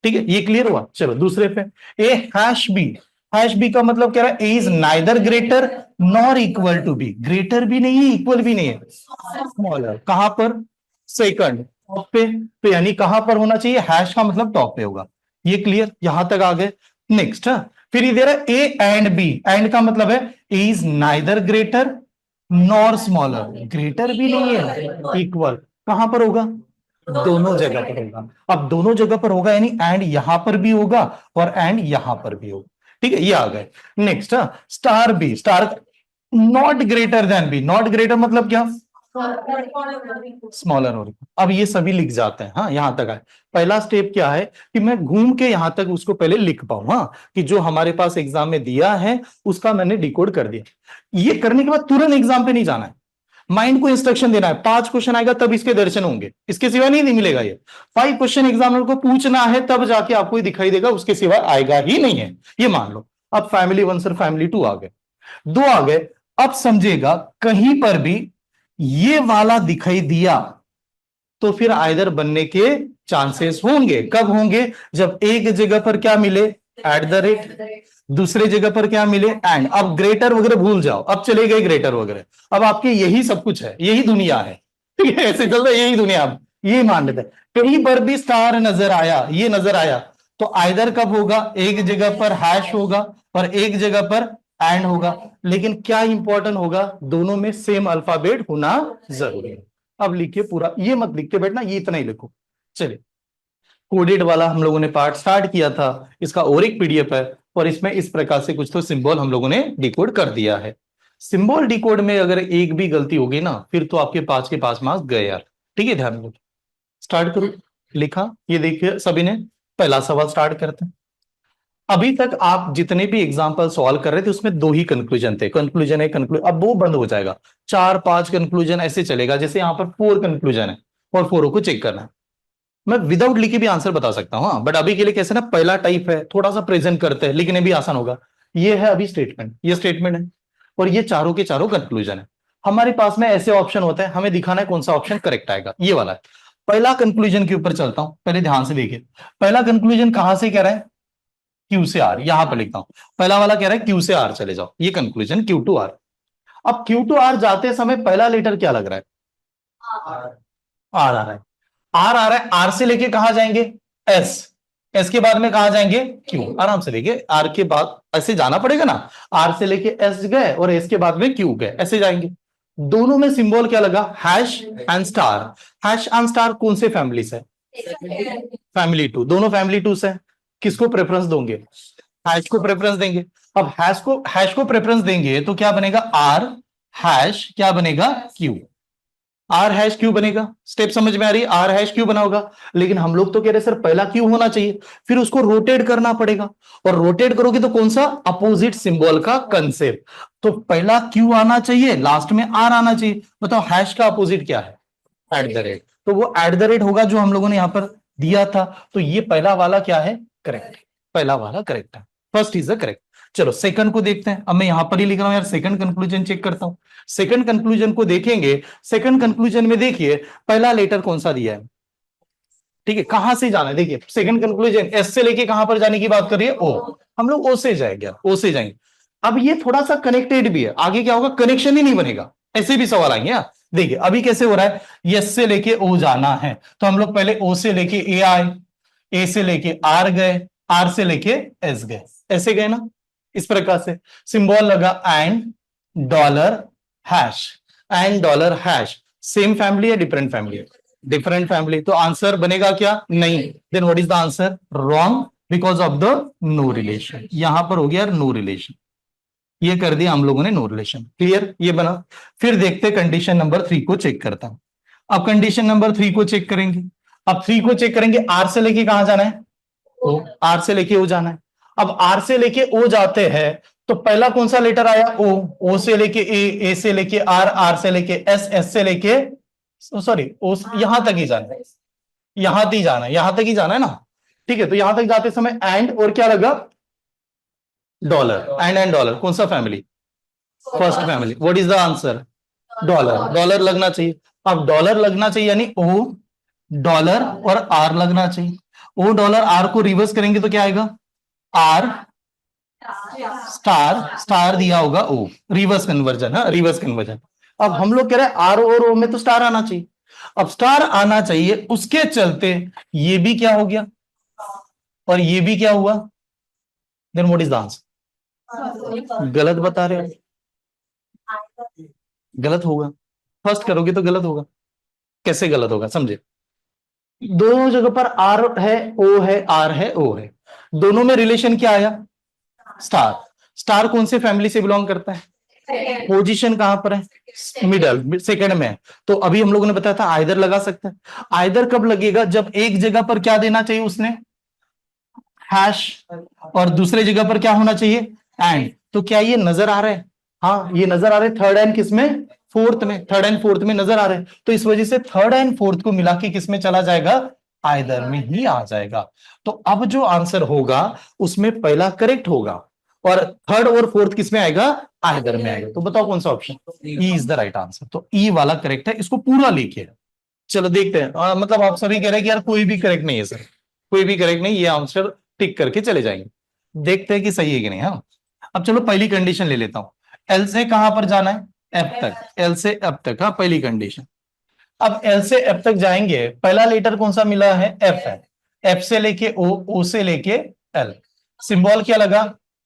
ठीक है, ये क्लियर हुआ। चलो दूसरे पे, A hash B. Hash B का मतलब कह रहा है A is neither greater nor equal to B, greater भी नहीं है इक्वल भी नहीं है, स्मॉलर। कहां पर? सेकंड, टॉप पे। तो यानी कहां पर होना चाहिए? हैश का मतलब टॉप पे होगा। ये क्लियर, यहां तक आ गए। नेक्स्ट, फिर इधर है ए एंड बी। एंड का मतलब है A is neither greater nor smaller, greater भी नहीं है इक्वल। कहां पर होगा? दोनों जगह पर होगा। अब दोनों जगह पर होगा यानी एंड यहां पर भी होगा और एंड यहां पर भी होगा। ठीक है, ये आ गए। Next, star B. Star not greater than B, not greater मतलब क्या? स्मॉलर और। अब ये सभी लिख जाते हैं, हाँ यहां तक आए। पहला स्टेप क्या है कि मैं घूम के यहां तक उसको पहले लिख पाऊं, हाँ कि जो हमारे पास एग्जाम में दिया है उसका मैंने डिकोड कर दिया। ये करने के बाद तुरंत एग्जाम पे नहीं जाना है, माइंड को इंस्ट्रक्शन देना है। 5 क्वेश्चन आएगा तब इसके दर्शन होंगे, इसके सिवा नहीं मिलेगा। ये 5 क्वेश्चन एग्जामिनर को पूछना है तब जाके आपको ये दिखाई देगा, उसके सिवा आएगा ही नहीं है, ये मान लो। अब फैमिली 1 सर फैमिली 2 आ गए, 2 आ गए। अब समझेगा कहीं पर भी ये वाला दिखाई दिया तो फिर आइदर बनने के चांसेस होंगे। कब होंगे? जब एक जगह पर क्या मिले? एट द रेट, दूसरे जगह पर क्या मिले? एंड। अब ग्रेटर वगैरह भूल जाओ, अब चले गए ग्रेटर वगैरह, अब आपके यही सब कुछ है, यही दुनिया है। ठीक है, ऐसे चल रहा है यही दुनिया। अब ये मान लेते हैं कहीं पर भी स्टार नजर आया, ये नजर आया, तो आइदर कब होगा? एक जगह पर हैश होगा और एक जगह पर एंड होगा। लेकिन क्या इंपॉर्टेंट होगा? दोनों में सेम अल्फाबेट होना जरूरी है। अब लिखिए पूरा, ये मत लिखते बैठना, ये इतना ही लिखो। चलिए, कोडेड वाला हम लोगों ने पार्ट स्टार्ट किया था, इसका और एक पीडीएफ है, और इसमें इस प्रकार से कुछ तो सिंबल हम लोगों ने डिकोड कर दिया है। सिंबल डिकोड में अगर एक भी गलती होगी ना, फिर तो आपके 5 के 5 मार्क्स गए यार। ठीक है, ध्यान रखो। स्टार्ट करो, लिखा, ये देखिए सभी ने। पहला सवाल स्टार्ट करते हैं। अभी तक आप जितने भी एग्जाम्पल सॉल्व कर रहे थे उसमें 2 ही कंक्लूजन थे, कंक्लूजन है कंक्लूजन, अब वो बंद हो जाएगा। 4 5 कंक्लूजन ऐसे चलेगा, जैसे यहां पर 4 कंक्लूजन है और 4 को चेक करना है। मैं विदाउट लिखे भी आंसर बता सकता हूं, बट अभी के लिए कैसे ना, पहला टाइप है, थोड़ा सा प्रेजेंट करते हैं, लिखने भी आसान होगा। ये है अभी स्टेटमेंट, ये स्टेटमेंट है, और ये चारों के चारों कंक्लूजन है। हमारे पास में ऐसे ऑप्शन होते हैं, हमें दिखाना है कौन सा ऑप्शन करेक्ट आएगा, ये वाला है। पहला कंक्लूजन के ऊपर चलता हूं, पहले ध्यान से देखिए। पहला कंक्लूजन कहां से कह रहा है? क्यू से आर, यहां पर लिखता हूं। पहला वाला कह रहा है क्यू से आर चले जाओ, ये कंक्लूजन क्यू टू आर। अब क्यू टू आर जाते समय पहला लेटर क्या लग रहा है? आर आ रहा है, आर आ रहा है। आर से लेके कहां जाएंगे? एस। एस के बाद में कहां जाएंगे? क्यू। आराम से देखिए, आर के बाद ऐसे जाना पड़ेगा ना, आर से लेके एस गए और एस के बाद में क्यू गए, ऐसे जाएंगे। दोनों में सिंबल क्या लगा? Hash and star. Hash and star कौन से फैमिली से? फैमिली 2, दोनों फैमिली 2 से। किसको प्रेफरेंस दोगे? हैश को प्रेफरेंस देंगे। अब हैश को प्रेफरेंस देंगे तो क्या बनेगा? आर हैश क्या बनेगा? क्यू। आर हैश क्यू बनेगा। स्टेप समझ में आ रही है? आर हैश क्यू बना होगा। लेकिन हम लोग तो कह रहे सर पहला क्यू होना चाहिए, फिर उसको रोटेट करना पड़ेगा, और रोटेट करोगे तो कौन सा? अपोजिट सिंबल का कंसेप्ट। तो पहला क्यू आना चाहिए, लास्ट में आर आना चाहिए। बताओ हैश का अपोजिट क्या है? Eight the rate. तो वो एट द रेट होगा जो हम लोगों ने यहां पर दिया था। तो ये पहला वाला क्या है? करेक्ट। पहला वाला करेक्ट है, फर्स्ट इज द करेक्ट। चलो सेकंड को देखते हैं। अब मैं यहां पर ही लिख रहा हूं यार, सेकंड कंक्लूजन चेक करता हूं। सेकंड कंक्लूजन को देखेंगे। सेकंड कंक्लूजन में देखिए पहला लेटर कौन सा दिया है? ठीक है, कहां से जाना है? देखिए सेकंड कंक्लूजन एस से लेके कहां पर जाने की बात कर रही है? ओ। हम लोग ओ से जाएंगे, ओ से जाएंगे। अब ये थोड़ा सा कनेक्टेड भी है, आगे क्या होगा? कनेक्शन ही नहीं बनेगा, ऐसे भी सवाल आएंगे। देखिए अभी कैसे हो रहा है, एस से लेके ओ जाना है तो हम लोग पहले ओ से लेके ए आए, ए से लेके आर गए, आर से लेके एस गए, ऐसे गए ना, इस प्रकार से। सिंबल लगा and dollar hash, and dollar hash. Same family है डिफरेंट फैमिली है? डिफरेंट फैमिली, तो आंसर बनेगा क्या? नहीं। Then what is the answer? Wrong, because of the no relation. यहां पर हो गया नो रिलेशन, ये कर दिया हम लोगों ने नो रिलेशन। क्लियर? ये बना। फिर देखते कंडीशन नंबर 3 को चेक करता हूं। अब कंडीशन नंबर 3 को चेक करेंगे। अब 3 को चेक करेंगे, आर से लेके कहां जाना है? ओ। आर से लेके ओ जाना है। अब आर से लेके ओ जाते हैं तो पहला कौन सा लेटर आया? ओ। ओ से लेके ए से लेके आर, आर से लेके एस, एस से लेके सॉरी ओ, यहां तक ही जाना है, यहां तक ही जाना है, यहां तक ही जाना है ना। ठीक है, तो यहां तक जाते समय एंड और क्या लगा? डॉलर। एंड डॉलर कौन सा family? First family. What is the answer? Dollar. Dollar लगना चाहिए। अब डॉलर लगना चाहिए यानी ओ डॉलर और आर लगना चाहिए। ओ डॉलर आर को रिवर्स करेंगे तो क्या आएगा? आर स्टार, स्टार दिया होगा ओ, रिवर्स कन्वर्जन। हाँ, रिवर्स कन्वर्जन। अब हम लोग कह रहे हैं आर और ओ में तो स्टार आना चाहिए। अब स्टार आना चाहिए, उसके चलते ये भी क्या हो गया और ये भी क्या हुआ? Then what is the answer? गलत बता रहे हो, गलत होगा। फर्स्ट करोगे तो गलत होगा। कैसे गलत होगा समझे? दोनों जगह पर आर है, ओ है, आर है, ओ है, दोनों में रिलेशन क्या आया? स्टार। स्टार कौन से फैमिली से बिलोंग करता है? पोजीशन कहां पर है? मिडल, सेकंड में है। तो अभी हम लोगों ने बताया था आइदर लगा सकता है। आइदर कब लगेगा? जब एक जगह पर क्या देना चाहिए उसने? हैश, और दूसरे जगह पर क्या होना चाहिए? एंड। तो क्या ये नजर आ रहा है? हाँ, ये नजर आ रहा है। थर्ड एंड किसमें? फोर्थ में। थर्ड एंड फोर्थ में नजर आ रहे हैं, तो इस वजह से थर्ड एंड फोर्थ को मिला के किस में चला जाएगा? आइदर में ही आ जाएगा। तो अब जो आंसर होगा उसमें पहला करेक्ट होगा और थर्ड और फोर्थ किस में आएगा? आइदर में आएगा। तो बताओ कौन सा option? E is the right answer. तो ई वाला करेक्ट है, इसको पूरा लिखिए। चलो देखते हैं। मतलब आप सभी कह रहे हैं कि यार कोई भी करेक्ट नहीं है सर, कोई भी करेक्ट नहीं, ये आंसर टिक करके चले जाएंगे। देखते हैं कि सही है कि नहीं। हाँ, अब चलो पहली कंडीशन ले लेता हूं। एल से कहां पर जाना है? एफ तक। एल से एफ तक, हाँ पहली कंडीशन। अब एल से एफ तक जाएंगे, पहला लेटर कौन सा मिला है? एफ है। एफ से लेके ओ, ओ से लेके एल। सिंबल क्या लगा?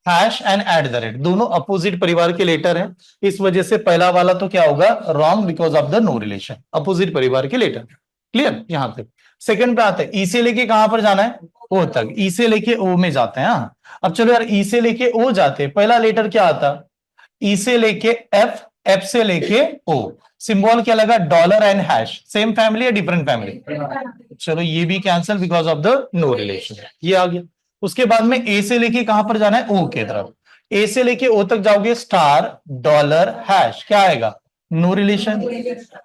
Hash and eight the rate, दोनों अपोजिट परिवार के लेटर हैं, इस वजह से पहला वाला तो क्या होगा? Wrong, because of the no relation, opposite परिवार के लेटर। क्लियर यहां तक? सेकंड पे आते हैं, ई से लेके कहां पर जाना है? ओ तक। ई से लेके ओ में जाते हैं। हाँ, अब चलो यार, ई से लेके ओ जाते, पहला लेटर क्या आता? ई से लेके एफ, एफ से लेके ओ। सिंबल क्या लगा? Dollar and hash. Same family या डिफरेंट फैमिली? चलो ये भी cancel because of the no relation, ये आ गया। उसके बाद में ए से लेके कहां पर जाना है? ओ के तरफ। ए से लेके ओ तक जाओगे, स्टार डॉलर हैश, क्या आएगा? नो रिलेशन,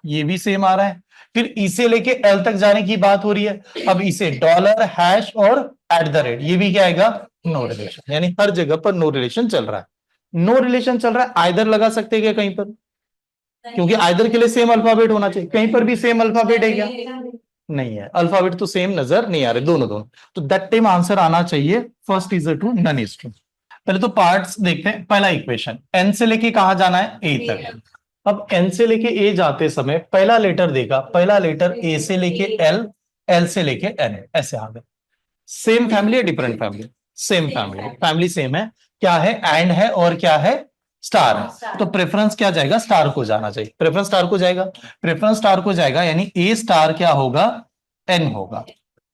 ये भी सेम आ रहा है। फिर ई से लेके एल तक जाने की बात हो रही है, अब इसे डॉलर हैश और एट द रेट, ये भी क्या आएगा? No relation. यानी हर जगह पर नो रिलेशन चल रहा है। नो रिलेशन चल रहा है, आइदर लगा सकते हैं क्या कहीं पर? क्योंकि आइदर के लिए सेम अल्फाबेट होना चाहिए, कहीं पर भी सेम अल्फाबेट है क्या? नहीं है, अल्फाबेट तो सेम नजर नहीं आ रहे दोनों दोनों। तो दैट टाइम आंसर आना चाहिए first is true, none is true. पहले तो पार्ट्स देखते हैं। पहला इक्वेशन, एन से लेके कहां जाना है? ए तक। अब एन से लेके ए जाते समय पहला लेटर देखा, पहला लेटर ए से लेके एल, एल से लेके एन, ऐसे आ गए। सेम फैमिली है different family? Same family, family same है। क्या है? एंड है और क्या है? स्टार है। तो प्रेफरेंस क्या जाएगा? स्टार को जाना चाहिए, प्रेफरेंस स्टार को जाएगा। प्रेफरेंस स्टार को जाएगा यानी ए स्टार क्या होगा? एन होगा।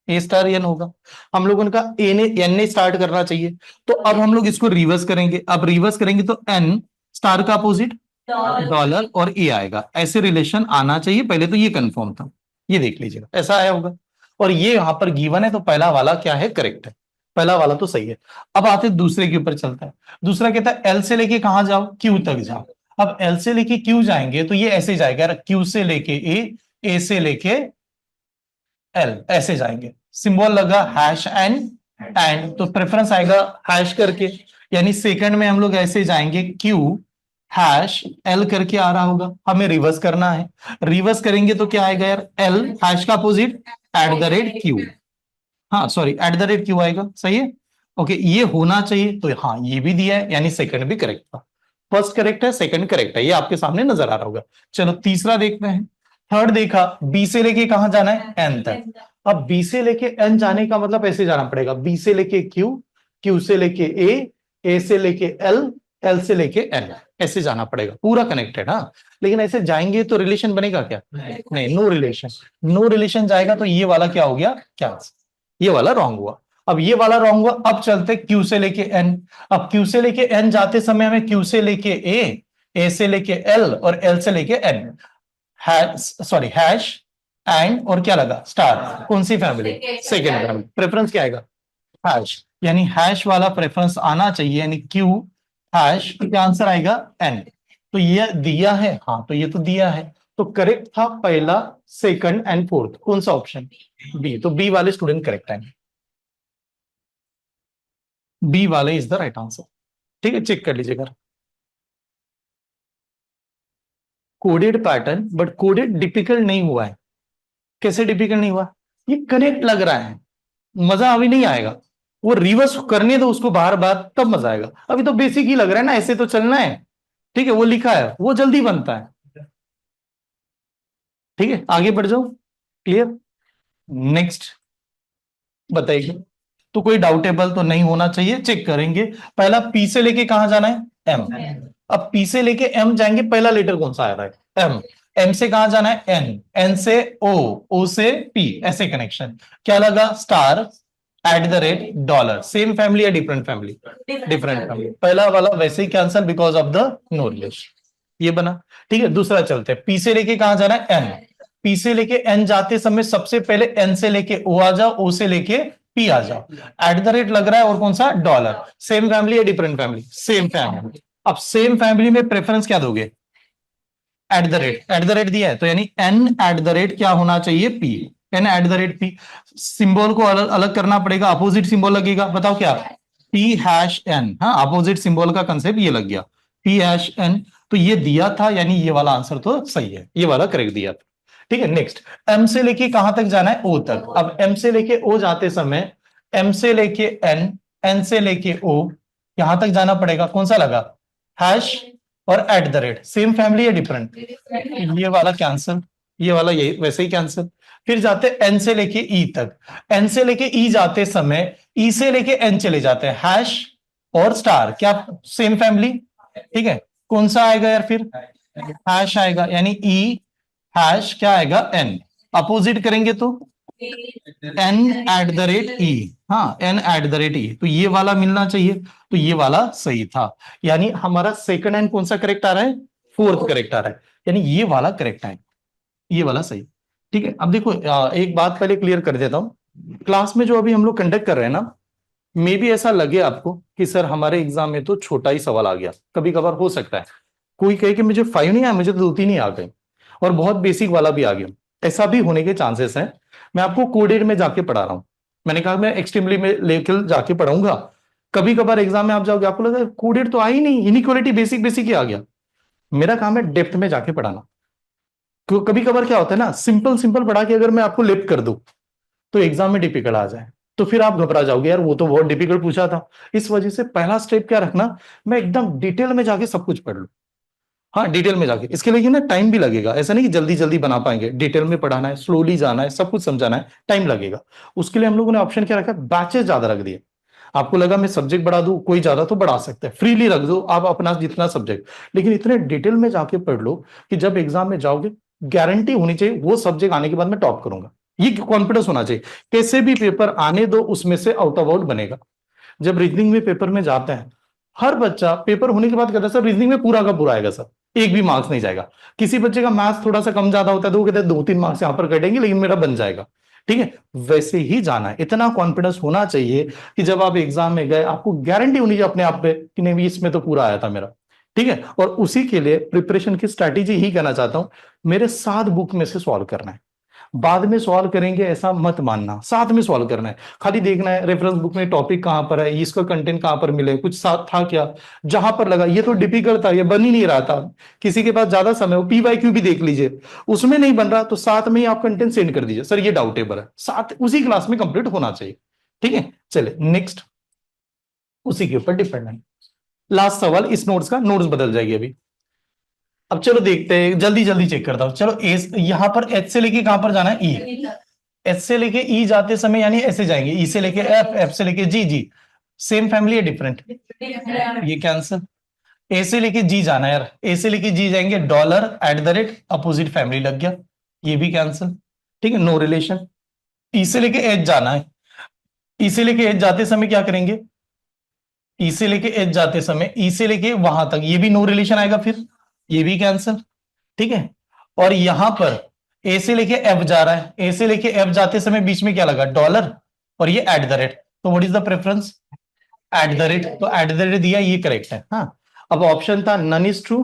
ए स्टार एन होगा। हम लोगों का ए ने एन ने स्टार्ट करना चाहिए, तो अब हम लोग इसको रिवर्स करेंगे। अब रिवर्स करेंगे तो एन स्टार का अपोजिट डॉलर और ए आएगा, ऐसे रिलेशन आना चाहिए। पहले तो ये कंफर्म था, ये देख लीजिएगा ऐसा आया होगा। और ये यहां पर गिवन है, तो पहला वाला क्या है? करेक्ट है, पहला वाला तो सही है। अब आते दूसरे के ऊपर चलता है। दूसरा कहता है एल से लेके कहां जाओ? क्यू तक जाओ। अब एल से लेके क्यू जाएंगे तो ये ऐसे जाएगा, क्यू से लेके ए से लेके एल, ऐसे जाएंगे। सिंबल लगा हैश एंड तो प्रेफरेंस आएगा हैश करके, यानी सेकंड में हम लोग ऐसे जाएंगे, क्यू हैश एल करके आ रहा होगा, हमें रिवर्स करना है। रिवर्स करेंगे तो क्या आएगा यार? एल हैश का opposite at the rate Q. हाँ sorry, at the rate Q आएगा, सही है। ओके, ये होना चाहिए, तो हाँ ये भी दिया है, यानी सेकंड भी करेक्ट था। फर्स्ट करेक्ट है, सेकंड करेक्ट है, ये आपके सामने नजर आ रहा होगा। चलो तीसरा देखते हैं। थर्ड देखा, बी से लेके कहां जाना है? एन तक। अब बी से लेके एन जाने का मतलब ऐसे जाना पड़ेगा, बी से लेके क्यू, क्यू से लेके ए से लेके एल, एल से लेके एन। ऐसे जाना पड़ेगा, पूरा कनेक्टेड। हाँ, लेकिन ऐसे जाएंगे तो रिलेशन बनेगा क्या? नहीं, नो रिलेशन। नो रिलेशन जाएगा तो ये वाला क्या हो गया? कैंसिल, ये वाला रॉन्ग हुआ। अब ये वाला रॉन्ग हुआ, अब चलते क्यू से लेके एन। अब क्यू से लेके एन जाते समय हमें क्यू से लेके ए से लेके एल और एल से लेके एन, सॉरी हैश एंड और क्या लगा? स्टार। कौन सी फैमिली? Second family. प्रेफरेंस क्या आएगा? हैश, यानी हैश वाला प्रेफरेंस आना चाहिए, यानी क्यू हैश, क्या आंसर आएगा? एन। तो ये दिया है, हाँ तो ये तो दिया है, तो करेक्ट था पहला, सेकंड एंड फोर्थ। कौन सा ऑप्शन? बी। तो बी वाले स्टूडेंट करेक्ट है, बी वाले इज द राइट आंसर। ठीक है, चेक कर लीजिएगा। Coded pattern, but coded difficult नहीं हुआ है। कैसे डिफिकल्ट नहीं हुआ? ये कनेक्ट लग रहा है, मजा अभी नहीं आएगा। वो रिवर्स करने दो उसको बार बार, तब मजा आएगा। अभी तो बेसिक ही लग रहा है ना, ऐसे तो चलना है। ठीक है, वो लिखा है, वो जल्दी बनता है। ठीक है, आगे बढ़ जाओ। क्लियर? नेक्स्ट बताइए। तो कोई डाउटेबल तो नहीं होना चाहिए, चेक करेंगे। पहला पी से लेके कहां जाना है? एम। अब पी से लेके एम जाएंगे, पहला लेटर कौन सा आ रहा है? एम। एम से कहां जाना है? एन। एन से ओ, ओ से पी, ऐसे कनेक्शन। क्या लगा? Star at the rate dollar. Same family या डिफरेंट फैमिली? Different family. पहला वाला वैसे ही cancel because of the no relation, ये बना। ठीक है, दूसरा चलते हैं। पी से लेके कहां जाना है? एन। पी से लेके एन जाते समय सबसे पहले एन से लेके ओ आ जाओ, ओ से लेके पी आ जाओ। एट द रेट लग रहा है, और कौन सा? डॉलर। सेम फैमिली या डिफरेंट फैमिली? Same family. अब सेम फैमिली में प्रेफरेंस क्या दोगे? Eight the rate. Eight the rate दिया है तो यानी एन एट द रेट क्या होना चाहिए? P. N at the rate P. Symbol को अलग अलग करना पड़ेगा, अपोजिट सिंबल लगेगा, बताओ क्या? P hash N. हाँ, अपोजिट सिंबल का कंसेप्ट ये लग गया, पी हैश एन। तो ये दिया था, यानी ये वाला आंसर तो सही है, ये वाला करेक्ट दिया था। ठीक है, नेक्स्ट। एम से लेके कहां तक जाना है? ओ तक। अब एम से लेके ओ जाते समय एम से लेके एन, एन से लेके ओ, यहां तक जाना पड़ेगा। कौन सा लगा? हैश और at the rate. Same family या डिफरेंट? ये वाला कैंसिल, ये वाला ये वैसे ही कैंसिल। फिर जाते एन से लेके ई तक। एन से लेके ई जाते समय ई से लेके एन चले जाते हैं, हैश और स्टार, क्या सेम फैमिली? ठीक है, कौन सा आएगा यार फिर? हैश आएगा, यानी ई हैश क्या आएगा? एन। अपोजिट करेंगे तो एन एट द रेट ई। हाँ, एन एट द रेट ई, तो ये वाला मिलना चाहिए, तो ये वाला सही था। यानी हमारा सेकंड एंड कौन सा करेक्ट आ रहा है? फोर्थ करेक्ट आ रहा है, यानी ये वाला करेक्ट है, ये वाला सही। ठीक है, अब देखो एक बात पहले क्लियर कर देता हूं। क्लास में जो अभी हम लोग कंडक्ट कर रहे हैं ना, मे भी ऐसा लगे आपको कि सर हमारे एग्जाम में तो छोटा ही सवाल आ गया, कभी कभार हो सकता है कोई कहे कि मुझे 5 नहीं आया, मुझे तो 2-3 ही आ गए, और बहुत बेसिक वाला भी आ गया। ऐसा भी होने के चांसेस हैं। मैं आपको कोडेड में जाके पढ़ा रहा हूं, मैंने कहा मैं एक्सट्रीमली में लेवल जाके पढ़ाऊंगा। कभी कभार एग्जाम में आप जाओगे, आपको लगा कोडेड तो आ ही नहीं, इनइक्वालिटी बेसिक बेसिक ही आ गया। मेरा काम है डेप्थ में जाके पढ़ाना। कभी कभार क्या होता है ना, सिंपल सिंपल पढ़ा के अगर मैं आपको लेफ्ट कर दूं तो एग्जाम में डिफिकल्ट आ जाए, तो फिर आप घबरा जाओगे, यार वो तो बहुत डिफिकल्ट पूछा था। इस वजह से पहला स्टेप क्या रखना, मैं एकदम डिटेल में जाके सब कुछ पढ़ लूं। हाँ, डिटेल में जाके, इसके लिए ना टाइम भी लगेगा, ऐसा नहीं कि जल्दी जल्दी बना पाएंगे। डिटेल में पढ़ाना है, स्लोली जाना है, सब कुछ समझाना है, टाइम लगेगा। उसके लिए हम लोगों ने ऑप्शन क्या रखा? बैचेस ज्यादा रख दिए। आपको लगा मैं सब्जेक्ट बढ़ा दूं, कोई ज्यादा तो बढ़ा सकता है, फ्रीली रख दो आप अपना जितना सब्जेक्ट, लेकिन इतने डिटेल में जाके पढ़ लो कि जब एग्जाम में जाओगे गारंटी होनी चाहिए वो सब्जेक्ट आने के बाद मैं टॉप करूंगा, ये कॉन्फिडेंस होना चाहिए। कैसे भी पेपर आने दो, उसमें से आउट ऑफ आउट बनेगा। जब रीजनिंग में पेपर में जाते हैं, हर बच्चा पेपर होने के बाद कहता है सर रीजनिंग में पूरा का पूरा आएगा सर, एक भी मार्क्स नहीं जाएगा। किसी बच्चे का मैथ्स थोड़ा सा कम ज्यादा होता है तो वो कहते हैं 2-3 मार्क्स यहां पर कटेंगे लेकिन मेरा बन जाएगा। ठीक है, वैसे ही जाना है, इतना कॉन्फिडेंस होना चाहिए कि जब आप एग्जाम में गए आपको गारंटी होनी चाहिए अपने आप पे कि नहीं इसमें तो पूरा आया था मेरा। ठीक है, और उसी के लिए प्रिपरेशन की स्ट्रैटेजी ही कहना चाहता हूं, मेरे 7 बुक में से सॉल्व करना है। बाद में सॉल्व करेंगे ऐसा मत मानना, साथ में सॉल्व करना है। खाली देखना है रेफरेंस बुक में टॉपिक कहां पर है, इसका कंटेंट कहां पर मिले, कुछ साथ था क्या, जहां पर लगा ये तो डिफिकल्ट था, ये बन ही नहीं रहा था, किसी के पास ज्यादा समय हो PYQ भी देख लीजिए, उसमें नहीं बन रहा तो साथ में ही आप कंटेंट सेंड कर दीजिए, सर ये डाउटेबल है, साथ उसी क्लास में कंप्लीट होना चाहिए। ठीक है, चले नेक्स्ट, उसी के ऊपर डिपेंड है। लास्ट सवाल इस नोट्स का, नोट्स बदल जाएगी अभी। अब चलो देखते हैं, जल्दी जल्दी चेक करता हूं। चलो एस, यहां पर एच से लेके कहां पर जाना है? ई। एच से लेके ई जाते समय यानी ऐसे जाएंगे, ई से लेके एफ, एफ से लेके जी, जी। सेम फैमिली है डिफरेंट? ये कैंसल। ए से लेके जी जाना है यार, ए से लेके जी जाएंगे, $@ अपोजिट फैमिली लग गया, ये भी कैंसिल, ठीक है, नो रिलेशन। ई से लेके एच जाना है, ई से लेके एच जाते समय क्या करेंगे, ई से लेके एच जाते समय ई से लेके वहां तक, ये भी नो रिलेशन आएगा, फिर ये भी कैंसिल, ठीक है। और यहां पर ए से लेके एफ जा रहा है, ए से लेके एफ जाते समय बीच में क्या लगा, डॉलर, और ये @ तो व्हाट इज द प्रेफरेंस, @ तो @ दिया, ये करेक्ट है। हाँ, अब ऑप्शन था none is true,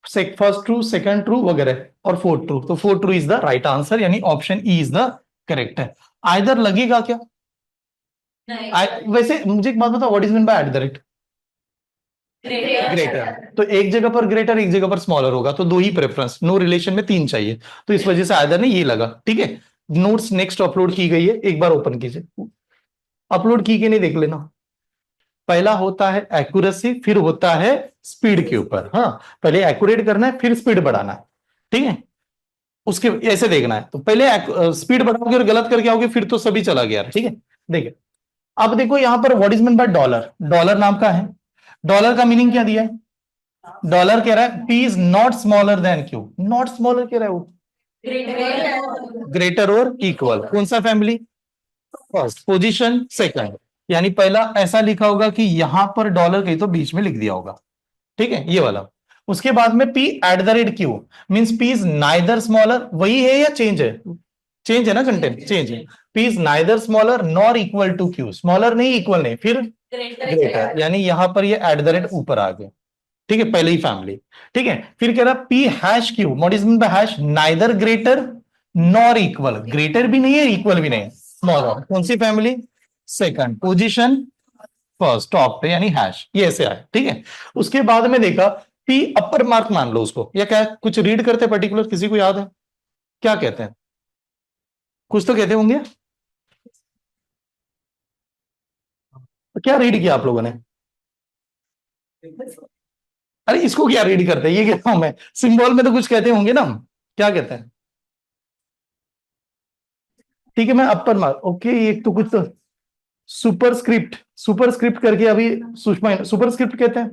first true, second true वगैरह, और फोर्थ ट्रू, तो fourth true is the right answer, यानी option E is the correct है। आइदर लगेगा क्या, वैसे मुझे एक बात बताओ, what is mean by @ greater, तो एक जगह पर ग्रेटर, एक जगह पर स्मॉलर होगा, तो दो ही प्रेफरेंस, नो रिलेशन में तीन चाहिए, तो इस वजह से आइदर ने ये लगा, ठीक है। नोट्स नेक्स्ट अपलोड की गई है, एक बार ओपन कीजिए, अपलोड की के नहीं देख लेना। पहला होता है एक्यूरेसी, फिर होता है स्पीड के ऊपर, हाँ, पहले एक्यूरेट करना है, फिर स्पीड बढ़ाना है, ठीक है, उसके ऐसे देखना है, तो पहले स्पीड बढ़ाओगे और गलत करके आओगे, फिर तो सभी चला गया, ठीक है। देखिए, अब देखो यहां पर what is mean bye dollar, dollar नाम का है, डॉलर का मीनिंग क्या दिया है, डॉलर कह रहा है P is not smaller then Q, not smaller कह रहा है वो, ग्रेटर और इक्वल, कौन सा फैमिली, फर्स्ट, पोजीशन सेकंड, यानी पहला ऐसा लिखा होगा कि यहां पर डॉलर कहीं तो बीच में लिख दिया होगा, ठीक है, ये वाला। उसके बाद में P @q means P is neither smaller, वही है या चेंज है, चेंज है ना, कंटेंट चेंज है, P is neither smaller nor equal to Q, smaller नहीं, इक्वल नहीं, फिर ग्रेटर, यानी यहां पर ये @ ऊपर आ गया, ठीक है, पहले ही फैमिली, ठीक है। फिर कह रहा P hash Q, what is mean by hash, neither greater nor equal, greater भी नहीं है, इक्वल भी नहीं है, स्मॉलर, कौन सी family, second, position first, top पे, यानी हैश, ये ऐसे आए, ठीक है। उसके बाद में देखा पी अपर मार्क मान लो उसको, या क्या कुछ रीड करते पर्टिकुलर, किसी को याद है क्या कहते हैं, कुछ तो कहते होंगे, तो क्या रीड किया आप लोगों ने, अरे इसको क्या रीड करते हैं, ये कहता हूं मैं, सिंबल में तो कुछ कहते होंगे ना, क्या कहते हैं, ठीक है, मैं अपर मार्क, ओके, एक तो कुछ तो सुपरस्क्रिप्ट, सुपरस्क्रिप्ट करके अभी सुषमा सुपरस्क्रिप्ट कहते हैं,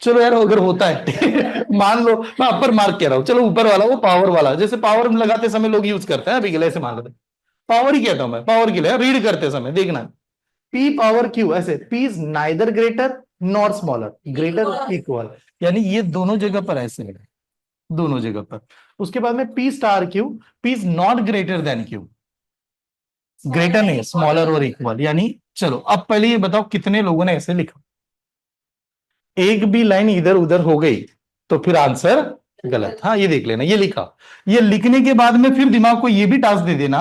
चलो यार अगर होता है मान लो, मैं अपर मार्क कह रहा हूं, चलो ऊपर वाला, वो पावर वाला, जैसे पावर लगाते समय लोग यूज करते हैं, अभी के लिए ऐसे मान लेते हैं, पावर ही कहता हूं मैं, पावर के लिए रीड करते समय देखना, पी पावर क्यू, ऐसे P is neither greater nor smaller, greater equal, यानी ये दोनों जगह पर ऐसे है, दोनों जगह पर। उसके बाद में P star Q, P is not greater then Q, greater नहीं, स्मॉलर और इक्वल, यानी चलो अब पहले ये बताओ कितने लोगों ने ऐसे लिखा, एक भी लाइन इधर उधर हो गई तो फिर आंसर गलत, हाँ ये देख लेना, ये लिखा, ये लिखने के बाद में फिर दिमाग को ये भी टास्क दे देना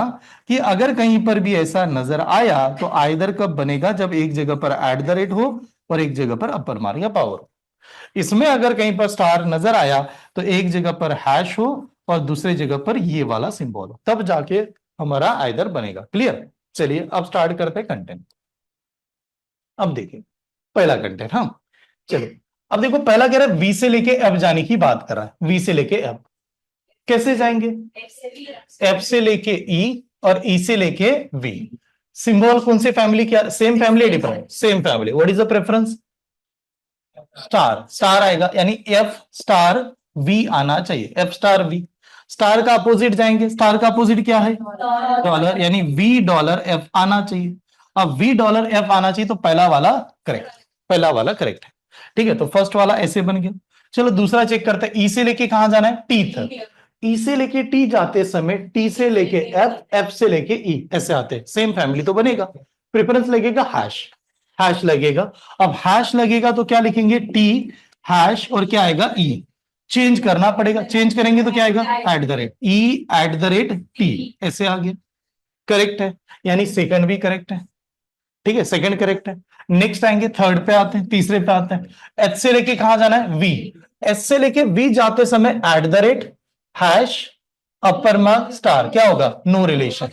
कि अगर कहीं पर भी ऐसा नजर आया तो आइदर कब बनेगा, जब एक जगह पर @ हो और एक जगह पर अपर मार्क या पावर हो। इसमें अगर कहीं पर स्टार नजर आया तो एक जगह पर हैश हो और दूसरे जगह पर ये वाला सिंबल हो, तब जाके हमारा आइदर बनेगा, क्लियर। चलिए अब स्टार्ट करते हैं कंटेंट। अब देखिए पहला कंटेंट, हाँ चलो, अब देखो पहला कह रहा है वी से लेके एफ जाने की बात कर रहा है, वी से लेके एफ, कैसे जाएंगे, एफ से लेके ई और ई से लेके वी, सिंबल कौन से फैमिली, क्या same family, different, same family, what is the preference, star, star आएगा, यानी एफ स्टार वी आना चाहिए, एफ स्टार वी, स्टार का अपोजिट जाएंगे, स्टार का अपोजिट क्या है, डॉलर, यानी $V आना चाहिए। अब $V आना चाहिए तो पहला वाला करेक्ट, पहला वाला करेक्ट है, ठीक है, तो फर्स्ट वाला ऐसे बन गया। चलो दूसरा चेक करते हैं, ई से लेके कहां जाना है, टी तक, ई से लेके टी जाते समय टी से लेके एफ, एफ से लेके ई, ऐसे आते हैं, सेम फैमिली तो बनेगा, प्रेफरेंस लगेगा हैश, हैश लगेगा। अब हैश लगेगा तो क्या लिखेंगे, टी हैश और क्या आएगा, ई, चेंज करना पड़ेगा, चेंज करेंगे तो क्या आएगा, @टी, ऐसे आ गया, करेक्ट है, यानी सेकंड भी करेक्ट है, ठीक है, सेकंड करेक्ट है। नेक्स्ट आएंगे थर्ड पे आते हैं, तीसरे पे आते हैं, एच से लेके कहां जाना है, वी, एच से लेके वी जाते समय @हैश अपर मार्क स्टार, क्या होगा, नो रिलेशन,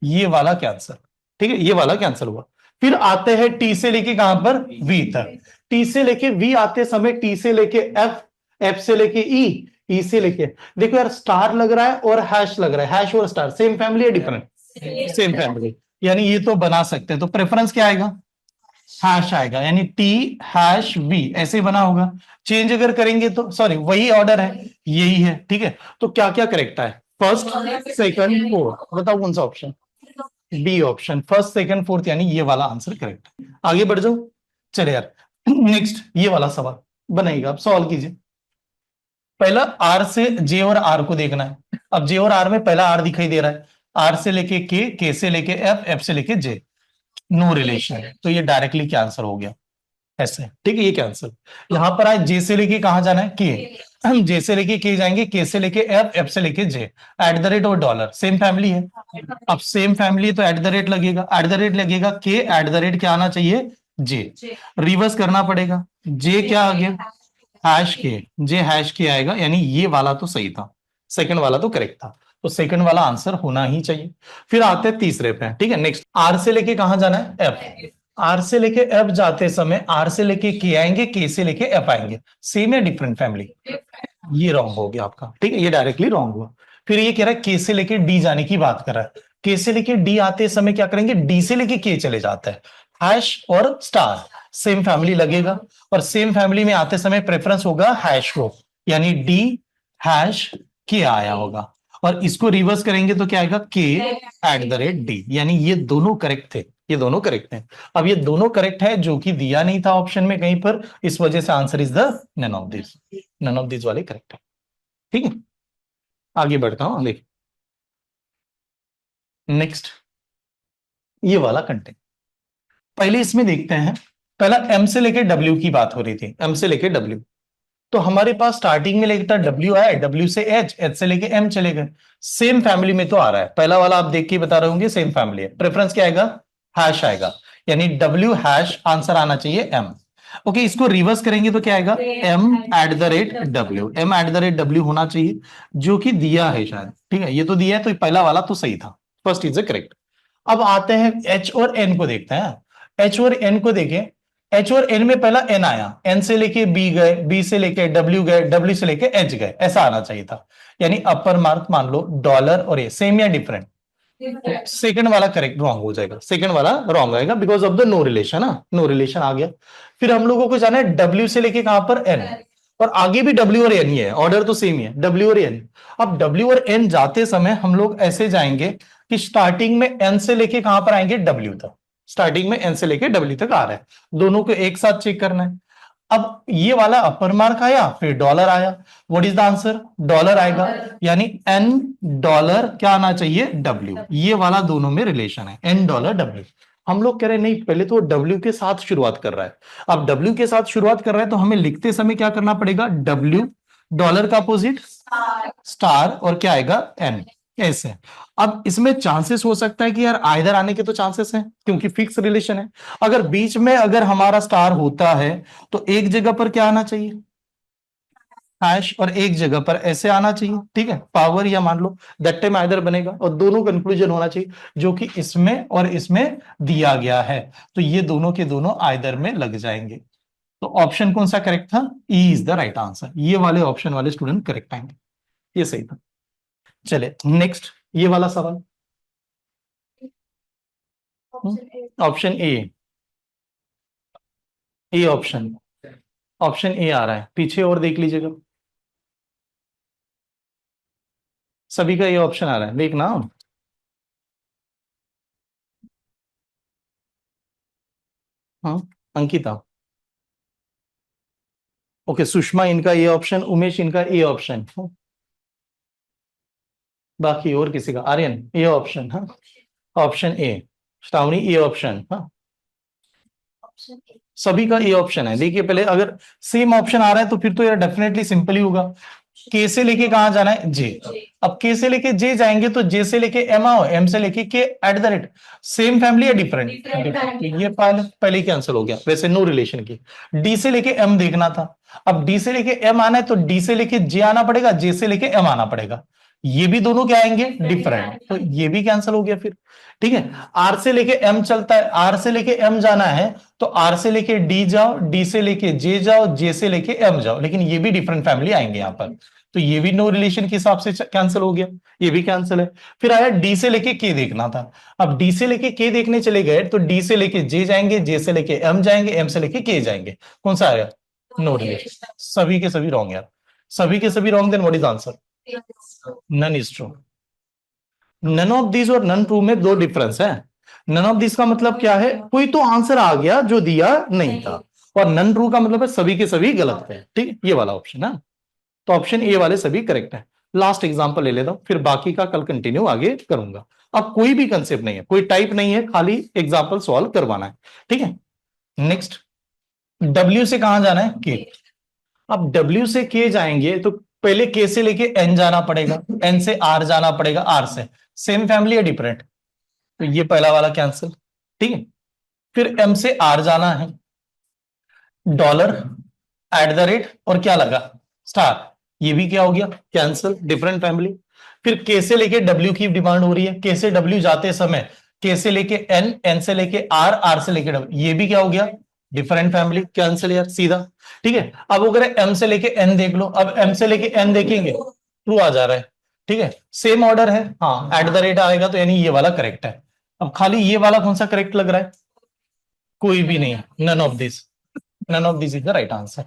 ये वाला कैंसर, ठीक है, ये वाला कैंसर हुआ। फिर आते हैं टी से लेके कहां पर, वी तक, टी से लेके वी आते समय टी से लेके एफ, एफ से लेके ई, ई से लेके, देखो यार स्टार लग रहा है और हैश लग रहा है, हैश और स्टार सेम फैमिली है डिफरेंट, सेम फैमिली, यानी ये तो बना सकते हैं, तो प्रेफरेंस क्या आएगा, हैश आएगा, यानी टी हैश बी ऐसे बना होगा। चेंज अगर करेंगे तो सॉरी वही ऑर्डर है, यही है, ठीक है। तो क्या क्या करेक्ट है, फर्स्ट सेकंड फोर्थ, बताओ कौन सा option, B option, first second fourth, यानी ये वाला आंसर करेक्ट है। आगे बढ़ जाओ, चले यार। नेक्स्ट ये वाला सवाल बनाइएगा, आप सॉल्व कीजिए। पहला आर से जे और आर को देखना है। अब जे और आर में पहला आर दिखाई दे रहा है, आर से लेके के से लेके एफ, एफ से लेके जे, नो रिलेशन है, तो ये डायरेक्टली क्या आंसर हो गया, ऐसे, ठीक है, ये कैंसिल। यहां पर आज जे से लेके कहां जाना है, के, हम जे से लेके के जाएंगे, के से लेके एफ, एफ से लेके जे, एट द रेट और डॉलर सेम फैमिली है। अब सेम फैमिली है तो एट द रेट लगेगा, एट द रेट लगेगा, के एट द रेट क्या आना चाहिए, जे, रिवर्स करना पड़ेगा, जे क्या आ गया, हैश के, जे हैश के आएगा, यानी ये वाला तो सही था, सेकंड वाला तो करेक्ट था, तो सेकंड वाला आंसर होना ही चाहिए। फिर आते हैं तीसरे पे, ठीक है। नेक्स्ट आर से लेके कहां जाना है, एफ, आर से लेके एफ जाते समय आर से लेके के आएंगे, के से लेके एफ आएंगे, सेम या डिफरेंट फैमिली, ये रॉन्ग हो गया आपका, ठीक है, ये डायरेक्टली रॉन्ग हुआ। फिर ये कह रहा है के से लेके डी जाने की बात कर रहा है, के से लेके डी आते समय क्या करेंगे, डी से लेके के चले जाता है, हैश और स्टार सेम फैमिली लगेगा, और सेम फैमिली में आते समय प्रेफरेंस होगा हैश को, यानी डी हैश के आया होगा, और इसको रिवर्स करेंगे तो क्या आएगा, के एट द रेट डी, यानी ये दोनों करेक्ट थे, ये दोनों करेक्ट हैं। अब ये दोनों करेक्ट है जो कि दिया नहीं था ऑप्शन में कहीं पर, इस वजह से answer is the none of this, none of this वाले करेक्ट है, ठीक है। आगे बढ़ता हूं, देखिए नेक्स्ट ये वाला कंटेंट, पहले इसमें देखते हैं। पहला एम से लेके डब्ल्यू की बात हो रही थी, एम से लेके डब्ल्यू, तो हमारे पास स्टार्टिंग में लेकर डब्ल्यू आया, डब्ल्यू से एच, एच से लेके एम चले गए, सेम फैमिली में तो आ रहा है, पहला वाला आप देख के बता रहे होंगे सेम फैमिली है, प्रेफरेंस क्या आएगा, हैश आएगा, यानी डब्ल्यू हैश आंसर आना चाहिए एम। ओके, इसको रिवर्स करेंगे तो क्या आएगा, M at the rate W, M at the rate W होना चाहिए, जो कि दिया है शायद, ठीक है, ये तो दिया है, तो पहला वाला तो सही था, फर्स्ट इज करेक्ट। अब आते हैं एच और एन को देखते हैं, एच और एन को देखें, एच और एन में पहला एन आया, एन से लेके बी गए, बी से लेके डब्ल्यू गए, डब्ल्यू से लेके एच गए, ऐसा आना चाहिए था, यानी अपर मार्क मान लो डॉलर और ए सेम या डिफरेंट, सेकंड वाला करेक्ट रॉन्ग हो जाएगा, सेकंड वाला रॉन्ग आएगा because of the no relation, ना नो रिलेशन आ गया। फिर हम लोगों को जाना है डब्ल्यू से लेके कहां पर, एन, और आगे भी डब्ल्यू और एन ही है, ऑर्डर तो सेम ही है, डब्ल्यू और एन। अब डब्ल्यू और एन जाते समय हम लोग ऐसे जाएंगे कि स्टार्टिंग में एन से लेके कहां पर आएंगे, डब्ल्यू तक, स्टार्टिंग में एन से लेके डब्ल्यू तक आ रहा है, दोनों को एक साथ चेक करना है। अब ये वाला अपर मार्क आया, फिर डॉलर आया, what is the answer, dollar आएगा, यानी एन डॉलर क्या आना चाहिए, डब्ल्यू, ये वाला दोनों में रिलेशन है, एन डॉलर डब्ल्यू। हम लोग कह रहे हैं नहीं, पहले तो डब्ल्यू के साथ शुरुआत कर रहा है, अब डब्ल्यू के साथ शुरुआत कर रहा है तो हमें लिखते समय क्या करना पड़ेगा, डब्ल्यू, डॉलर का अपोजिट स्टार, और क्या आएगा, एन, ऐसे। अब इसमें चांसेस हो सकता है कि यार आइदर आने के तो चांसेस हैं, क्योंकि फिक्स रिलेशन है, अगर बीच में अगर हमारा स्टार होता है तो एक जगह पर क्या आना चाहिए, हैश, और एक जगह पर ऐसे आना चाहिए, ठीक है, पावर, या मान लो दैट टाइम आइदर बनेगा, और दोनों कंक्लूजन होना चाहिए जो कि इसमें और इसमें दिया गया है, तो ये दोनों के दोनों आइदर में लग जाएंगे। तो ऑप्शन कौन सा करेक्ट था, ई इज द राइट आंसर, ये वाले ऑप्शन वाले स्टूडेंट करेक्ट आएंगे, ये सही था। चले नेक्स्ट ये वाला सवाल, option A, A option, option A आ रहा है, पीछे और देख लीजिएगा, सभी का ये ऑप्शन आ रहा है, देखना। हाँ, अंकिता, ओके, सुषमा इनका ये ऑप्शन, उमेश इनका ए ऑप्शन, बाकी और किसी का, आर्यन ए ऑप्शन, हाँ, option A, Shravani A option, हाँ, सभी का ए ऑप्शन है। देखिए पहले अगर सेम ऑप्शन आ रहा है तो फिर तो यार डेफिनेटली सिंपल ही होगा, के से लेके कहां जाना है, जे, अब के से लेके जे जाएंगे तो जे से लेके एम आओ, एम से लेके के, eight the rate, same family या डिफरेंट, ये पहले पहले ही कैंसिल हो गया, वैसे नो रिलेशन की। डी से लेके एम देखना था, अब डी से लेके एम आना है तो डी से लेके जे आना पड़ेगा, जे से लेके एम आना पड़ेगा, ये भी दोनों क्या आएंगे, डिफरेंट, तो ये भी कैंसिल हो गया फिर, ठीक है। आर से लेके एम चलता है, आर से लेके एम जाना है तो आर से लेके डी जाओ, डी से लेके जे जाओ, जे से लेके एम जाओ, लेकिन ये भी डिफरेंट फैमिली आएंगे यहां पर, तो ये भी नो रिलेशन के हिसाब से कैंसिल हो गया, ये भी कैंसिल है। फिर आया डी से लेके के देखना था। अब डी से लेके के देखने चले गए तो डी से लेके जे जाएंगे, जे से लेके एम जाएंगे, एम से लेके के जाएंगे। कौन सा आया? No relation. सभी के सभी रॉन्ग यार, सभी के सभी wrong. Then what is answer? None is true. None of this और नन ट्रू में दो डिफरेंस है। नन ऑफ दिस का मतलब क्या है? कोई तो आंसर आ गया जो दिया नहीं था, और नन ट्रू का मतलब है सभी के सभी गलत है। ठीक है, ये वाला ऑप्शन है। तो ऑप्शन ए वाले सभी करेक्ट है। लास्ट एग्जांपल ले लेता हूं, फिर बाकी का कल कंटिन्यू आगे करूंगा। अब कोई भी कंसेप्ट नहीं है, कोई टाइप नहीं है, खाली एग्जांपल सॉल्व करवाना है। ठीक है, नेक्स्ट। डब्ल्यू से कहां जाना है? के। अब डब्ल्यू से के जाएंगे तो पहले के से लेके एन जाना पड़ेगा, एन से आर जाना पड़ेगा, आर से सेम फैमिली है डिफरेंट, तो ये पहला वाला कैंसिल। ठीक है, फिर एम से आर जाना है, डॉलर, एट द रेट, और क्या लगा? स्टार। ये भी क्या हो गया? Cancel, different family. फिर के से लेके डब्ल्यू की डिमांड हो रही है, के से डब्ल्यू जाते समय के से लेके एन, एन से लेके आर, आर से लेके डब्ल्यू, ये भी क्या हो गया? डिफरेंट फैमिली, कैंसिल यार सीधा। ठीक है, अब अगर एम से लेके एन देख लो, अब एम से लेके एन देखेंगे, ट्रू आ जा रहा है। ठीक है, सेम ऑर्डर है, हाँ एट द रेट आएगा, तो यानी ये वाला करेक्ट है। अब खाली ये वाला कौन सा करेक्ट लग रहा है? कोई भी नहीं, none of this. None of this is the right answer.